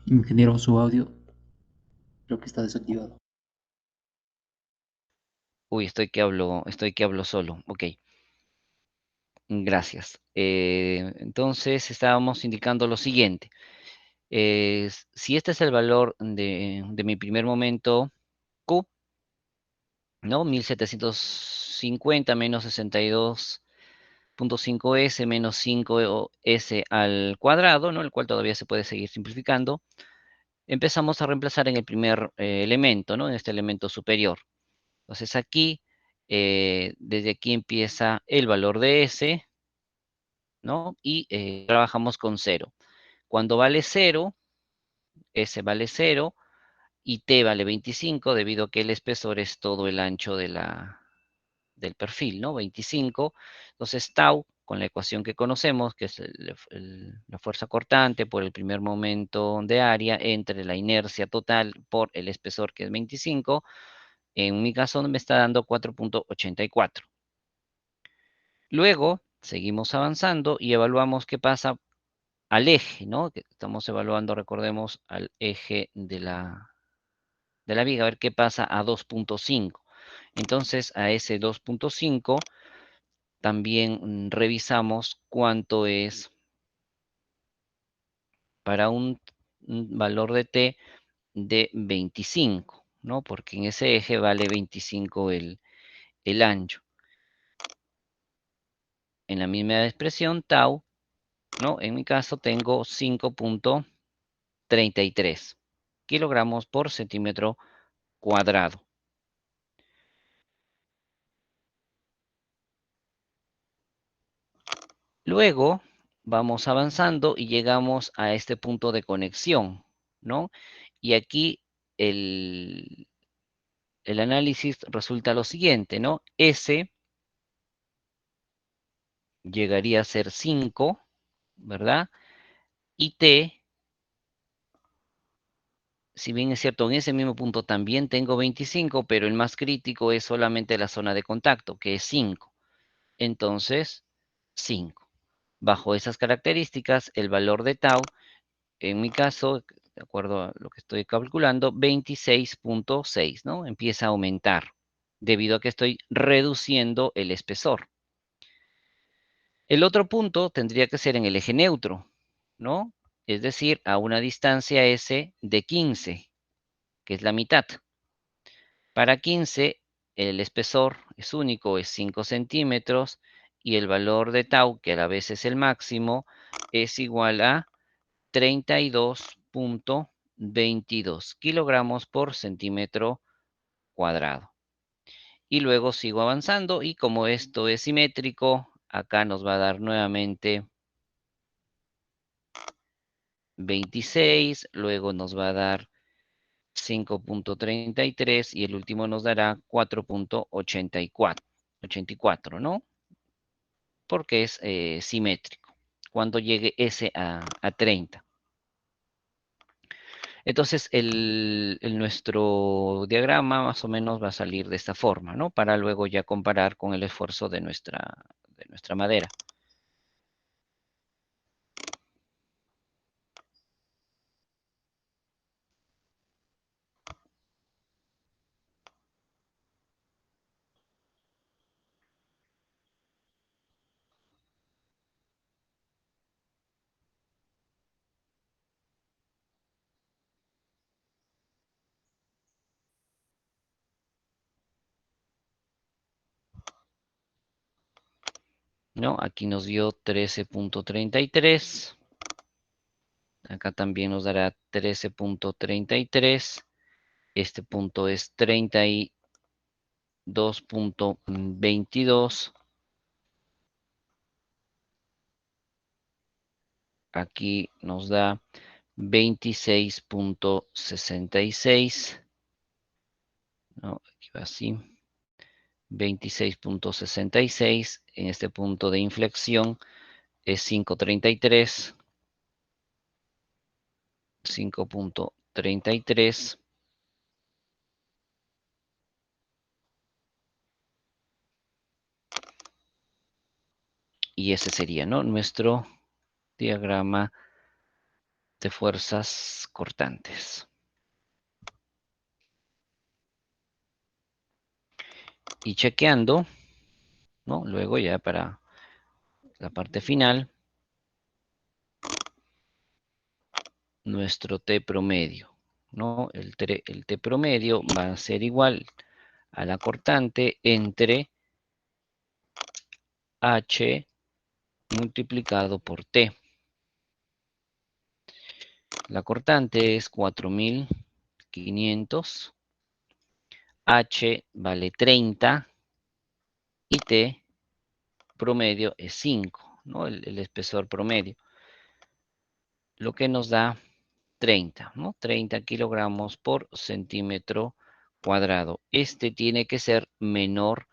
Ingeniero, su audio creo que está desactivado. Uy, estoy que hablo solo. Ok, gracias. Entonces estábamos indicando lo siguiente. Si este es el valor de mi primer momento Q, ¿no? 1750 menos 62.5S menos 5S al cuadrado, ¿no? El cual todavía se puede seguir simplificando. Empezamos a reemplazar en el primer elemento, ¿no? En este elemento superior. Entonces aquí, desde aquí empieza el valor de S, ¿no? Y trabajamos con 0. Cuando vale 0, S vale 0 y T vale 25, debido a que el espesor es todo el ancho del perfil, ¿no? 25. Entonces tau, con la ecuación que conocemos, que es la fuerza cortante por el primer momento de área entre la inercia total por el espesor, que es 25, en mi caso me está dando 4.84. Luego, seguimos avanzando y evaluamos qué pasa al eje, ¿no? Que estamos evaluando, recordemos, al eje de la viga, a ver qué pasa a 2.5. Entonces, a ese 2.5 también revisamos cuánto es para un valor de t de 25, ¿no? Porque en ese eje vale 25 el ancho. En la misma expresión, tau, ¿no? En mi caso tengo 5.33 kilogramos por centímetro cuadrado. Luego vamos avanzando y llegamos a este punto de conexión, ¿no? Y aquí el análisis resulta lo siguiente, ¿no? S llegaría a ser 5, ¿verdad? Y T, si bien es cierto, en ese mismo punto también tengo 25, pero el más crítico es solamente la zona de contacto, que es 5. Entonces, 5. Bajo esas características, el valor de tau, en mi caso, de acuerdo a lo que estoy calculando, 26.6, ¿no? Empieza a aumentar, debido a que estoy reduciendo el espesor. El otro punto tendría que ser en el eje neutro, ¿no? Es decir, a una distancia S de 15, que es la mitad. Para 15, el espesor es único, es 5 centímetros, y el valor de tau, que a la vez es el máximo, es igual a 32.22 kilogramos por centímetro cuadrado. Y luego sigo avanzando, y como esto es simétrico, acá nos va a dar nuevamente 26, luego nos va a dar 5.33 y el último nos dará 4.84, ¿no? Porque es simétrico. Cuando llegue S a 30. Entonces, nuestro diagrama más o menos va a salir de esta forma, ¿no? Para luego ya comparar con el esfuerzo de nuestra madera. ¿No? Aquí nos dio 13.33. Acá también nos dará 13.33. Este punto es 32.22. Aquí nos da 26.66. No, aquí va así. 26.66. En este punto de inflexión es 5.33. 5.33. Y ese sería, ¿no? Nuestro diagrama de fuerzas cortantes. Y chequeando, ¿no? Luego ya para la parte final, nuestro T promedio, ¿no? El T promedio va a ser igual a la cortante entre H multiplicado por T. La cortante es 4500, H vale 30 y T promedio es 5, ¿no? El espesor promedio, lo que nos da 30, ¿no? 30 kilogramos por centímetro cuadrado. Este tiene que ser menor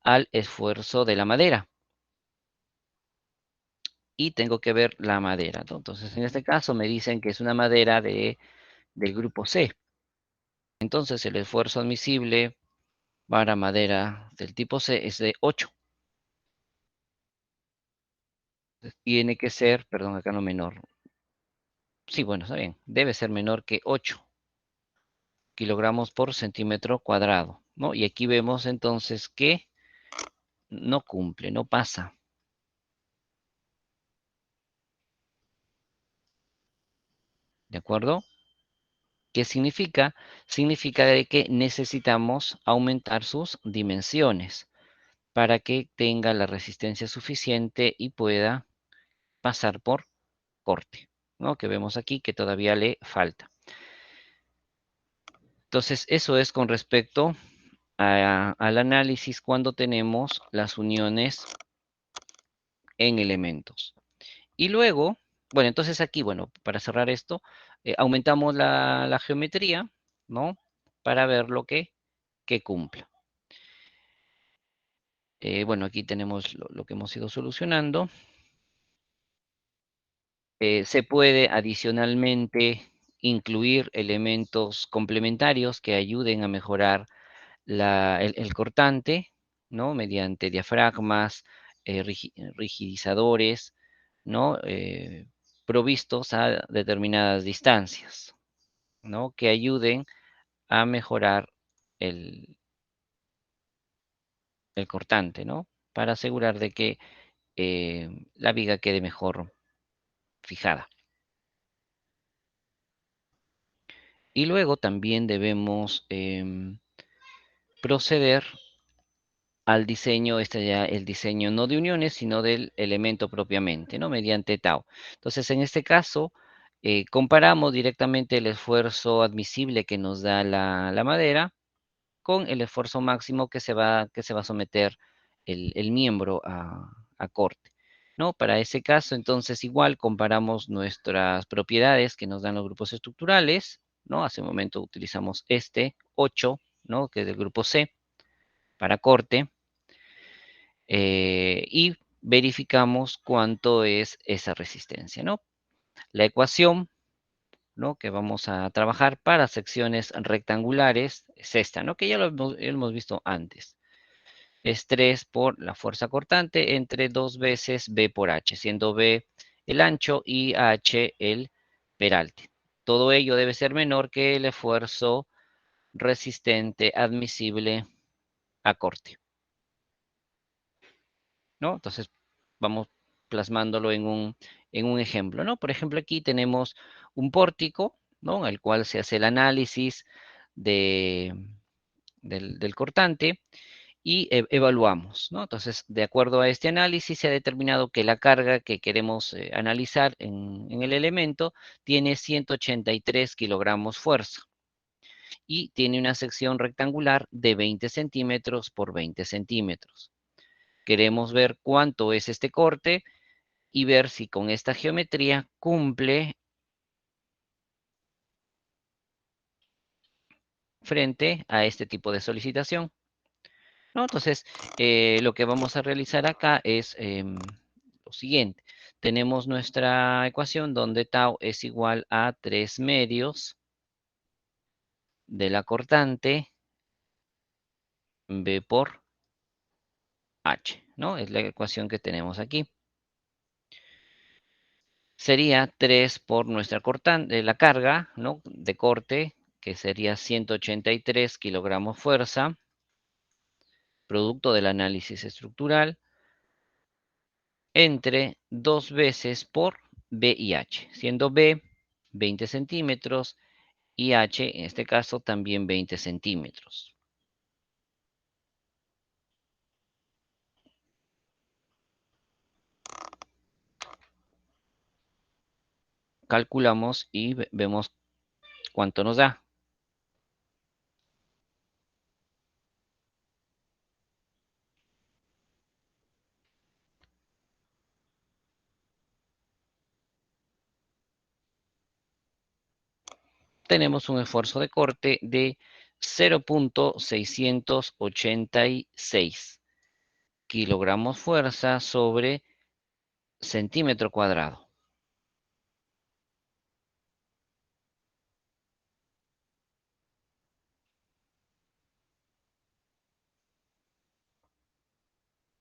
al esfuerzo de la madera. Y tengo que ver la madera, ¿no? Entonces, en este caso me dicen que es una madera del grupo C. Entonces, el esfuerzo admisible para madera del tipo C es de 8. Tiene que ser, perdón, acá no menor. Sí, bueno, está bien. Debe ser menor que 8 kilogramos por centímetro cuadrado, ¿no? Y aquí vemos entonces que no cumple, no pasa. ¿De acuerdo? ¿Qué significa? Significa de que necesitamos aumentar sus dimensiones para que tenga la resistencia suficiente y pueda pasar por corte, ¿no? Que vemos aquí que todavía le falta. Entonces, eso es con respecto al análisis cuando tenemos las uniones en elementos. Y luego, bueno, entonces aquí, bueno, para cerrar esto, aumentamos la geometría, ¿no? Para ver lo que cumpla. Bueno, aquí tenemos lo que hemos ido solucionando. Se puede adicionalmente incluir elementos complementarios que ayuden a mejorar el cortante, ¿no? Mediante diafragmas, rigidizadores, ¿no? Provistos a determinadas distancias, ¿no? Que ayuden a mejorar el, el cortante, ¿no? Para asegurar de que la viga quede mejor fijada. Y luego también debemos proceder al diseño, este ya el diseño no de uniones, sino del elemento propiamente, ¿no? Mediante tau. Entonces, en este caso, comparamos directamente el esfuerzo admisible que nos da la madera con el esfuerzo máximo que se va a someter el miembro a corte, ¿no? Para ese caso, entonces, igual comparamos nuestras propiedades que nos dan los grupos estructurales, ¿no? Hace un momento utilizamos este 8, ¿no? Que es del grupo C, para corte, y verificamos cuánto es esa resistencia, ¿no? La ecuación, ¿no? Que vamos a trabajar para secciones rectangulares es esta, ¿no? Que ya lo hemos visto antes. Es 3 por la fuerza cortante entre 2 veces B por H, siendo B el ancho y H el peralte. Todo ello debe ser menor que el esfuerzo resistente admisible a corte, ¿no? Entonces, vamos plasmándolo en un ejemplo, ¿no? Por ejemplo, aquí tenemos un pórtico, ¿no? En el cual se hace el análisis del cortante y evaluamos, ¿no? Entonces, de acuerdo a este análisis, se ha determinado que la carga que queremos analizar en el elemento tiene 183 kilogramos fuerza y tiene una sección rectangular de 20 centímetros por 20 centímetros. Queremos ver cuánto es este corte y ver si con esta geometría cumple frente a este tipo de solicitación, ¿no? Entonces, lo que vamos a realizar acá es lo siguiente. Tenemos nuestra ecuación donde tau es igual a 3 medios de la cortante B por H, ¿no? Es la ecuación que tenemos aquí. sería 3 por nuestra la carga, ¿no? De corte, que sería 183 kilogramos fuerza, producto del análisis estructural, entre 2 veces por B y H, siendo B 20 centímetros y H, en este caso, también 20 centímetros. Calculamos y vemos cuánto nos da. Tenemos un esfuerzo de corte de 0.686 kilogramos fuerza sobre centímetro cuadrado.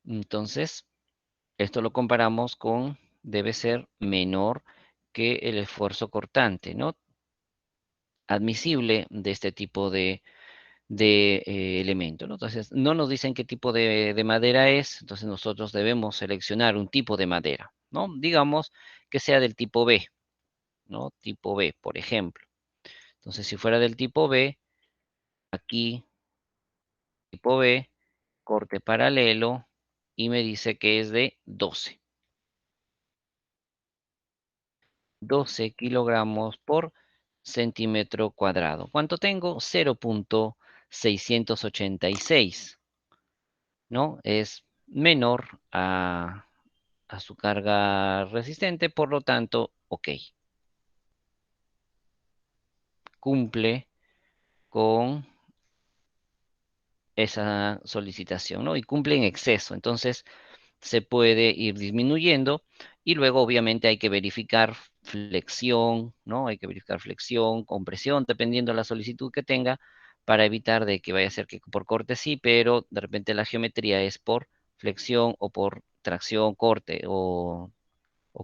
Entonces, esto lo comparamos con, debe ser menor que el esfuerzo cortante, ¿no? Admisible de este tipo de elemento, ¿no? Entonces, no nos dicen qué tipo de madera es, entonces nosotros debemos seleccionar un tipo de madera, ¿no? Digamos que sea del tipo B, ¿no? Tipo B, por ejemplo. Entonces, si fuera del tipo B, aquí, tipo B, corte paralelo, y me dice que es de 12. 12 kilogramos por centímetro cuadrado. ¿Cuánto tengo? 0.686, ¿no? Es menor a su carga resistente, por lo tanto, ok. Cumple con esa solicitación, ¿no? Y cumple en exceso. Entonces, se puede ir disminuyendo y luego obviamente hay que verificar flexión, ¿no? Hay que verificar flexión, compresión, dependiendo de la solicitud que tenga, para evitar de que vaya a ser que por corte sí, pero de repente la geometría es por flexión o por tracción, corte o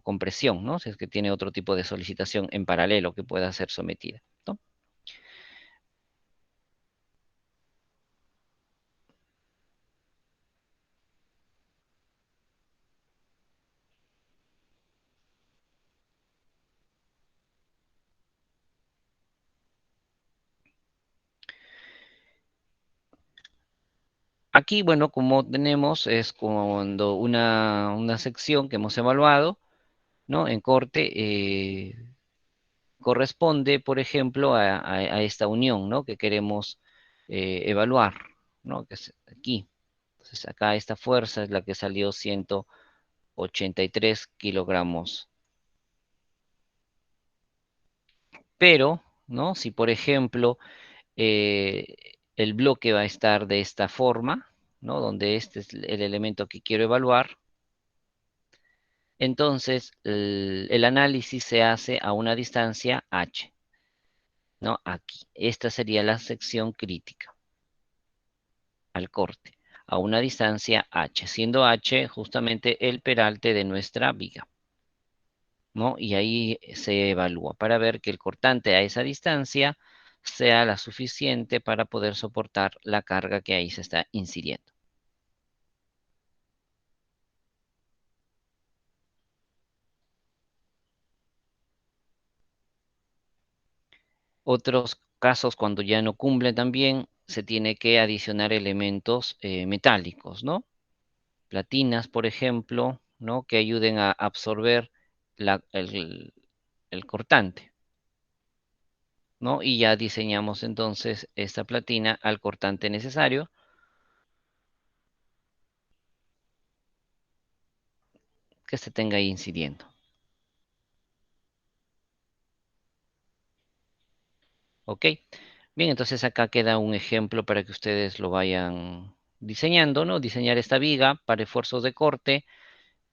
compresión, ¿no? Si es que tiene otro tipo de solicitación en paralelo que pueda ser sometida, ¿no? Aquí, bueno, como tenemos, es cuando una sección que hemos evaluado, ¿no? En corte, corresponde, por ejemplo, a esta unión, ¿no? Que queremos evaluar, ¿no? Que es aquí. Entonces, acá esta fuerza es la que salió 183 kilogramos. Pero, ¿no? Si, por ejemplo, eh, el bloque va a estar de esta forma, ¿no? Donde este es el elemento que quiero evaluar. Entonces, el análisis se hace a una distancia h, ¿no? Aquí. Esta sería la sección crítica al corte, a una distancia h, siendo h justamente el peralte de nuestra viga, ¿no? Y ahí se evalúa para ver que el cortante a esa distancia sea la suficiente para poder soportar la carga que ahí se está incidiendo. Otros casos, cuando ya no cumple también, se tiene que adicionar elementos metálicos, ¿no? Platinas, por ejemplo, ¿no? Que ayuden a absorber el cortante, ¿no? Y ya diseñamos entonces esta platina al cortante necesario que se tenga ahí incidiendo. ¿Ok? Bien, entonces acá queda un ejemplo para que ustedes lo vayan diseñando, ¿no? Diseñar esta viga para esfuerzos de corte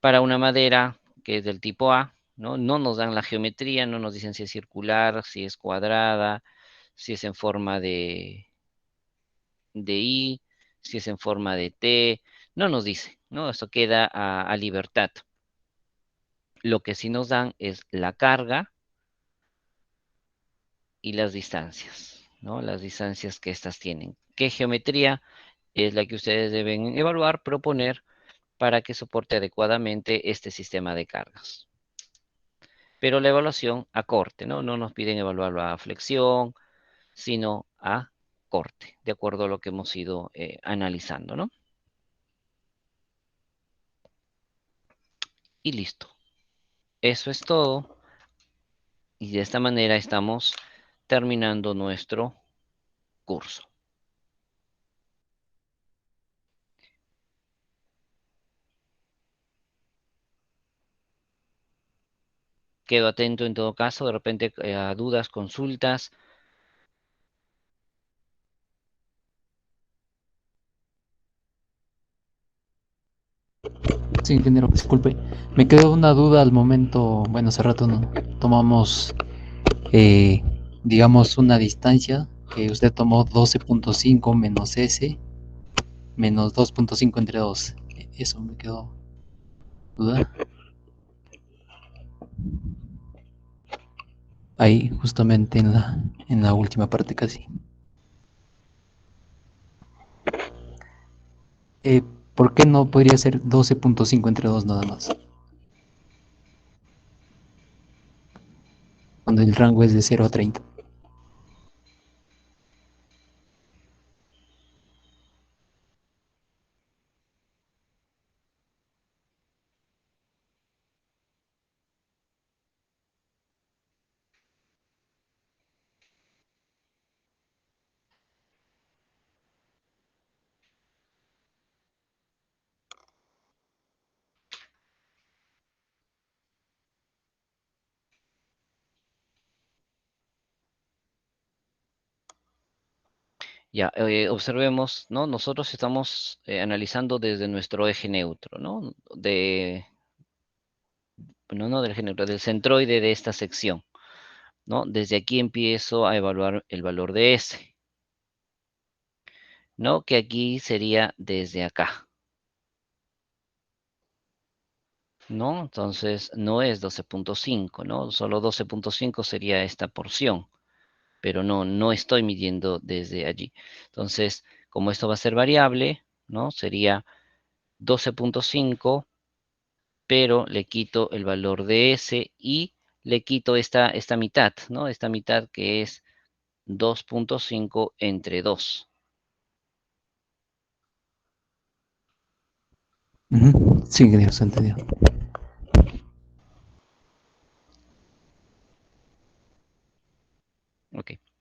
para una madera que es del tipo A, ¿no? No nos dan la geometría, no nos dicen si es circular, si es cuadrada, si es en forma de I, si es en forma de T, no nos dice, ¿no? Esto queda a libertad. Lo que sí nos dan es la carga y las distancias, ¿no? Las distancias que estas tienen. ¿Qué geometría es la que ustedes deben evaluar, proponer para que soporte adecuadamente este sistema de cargas? Pero la evaluación a corte, ¿no? No nos piden evaluarlo a flexión, sino a corte, de acuerdo a lo que hemos ido analizando, ¿no? Y listo. Eso es todo. Y de esta manera estamos terminando nuestro curso. Quedo atento en todo caso, de repente a dudas, consultas. Sí, ingeniero, disculpe. Me quedó una duda al momento, bueno, hace rato no tomamos, eh, digamos, una distancia que usted tomó 12.5 menos S menos 2.5 entre 2. Eso me quedó duda. Ahí, justamente en la última parte casi. Eh, ¿Por qué no podría ser 12.5 entre 2 nada más? Cuando el rango es de 0 a 30. Ya, observemos, ¿no? Nosotros estamos analizando desde nuestro eje neutro, ¿no? No del eje neutro, del centroide de esta sección, ¿no? Desde aquí empiezo a evaluar el valor de S, ¿no? Que aquí sería desde acá, ¿no? Entonces, no es 12.5, ¿no? Solo 12.5 sería esta porción, pero no estoy midiendo desde allí. Entonces, como esto va a ser variable, ¿no? Sería 12.5, pero le quito el valor de S y le quito esta mitad, ¿no? Esta mitad que es 2.5 entre 2. Sí, ingeniero, se entendió. Ok.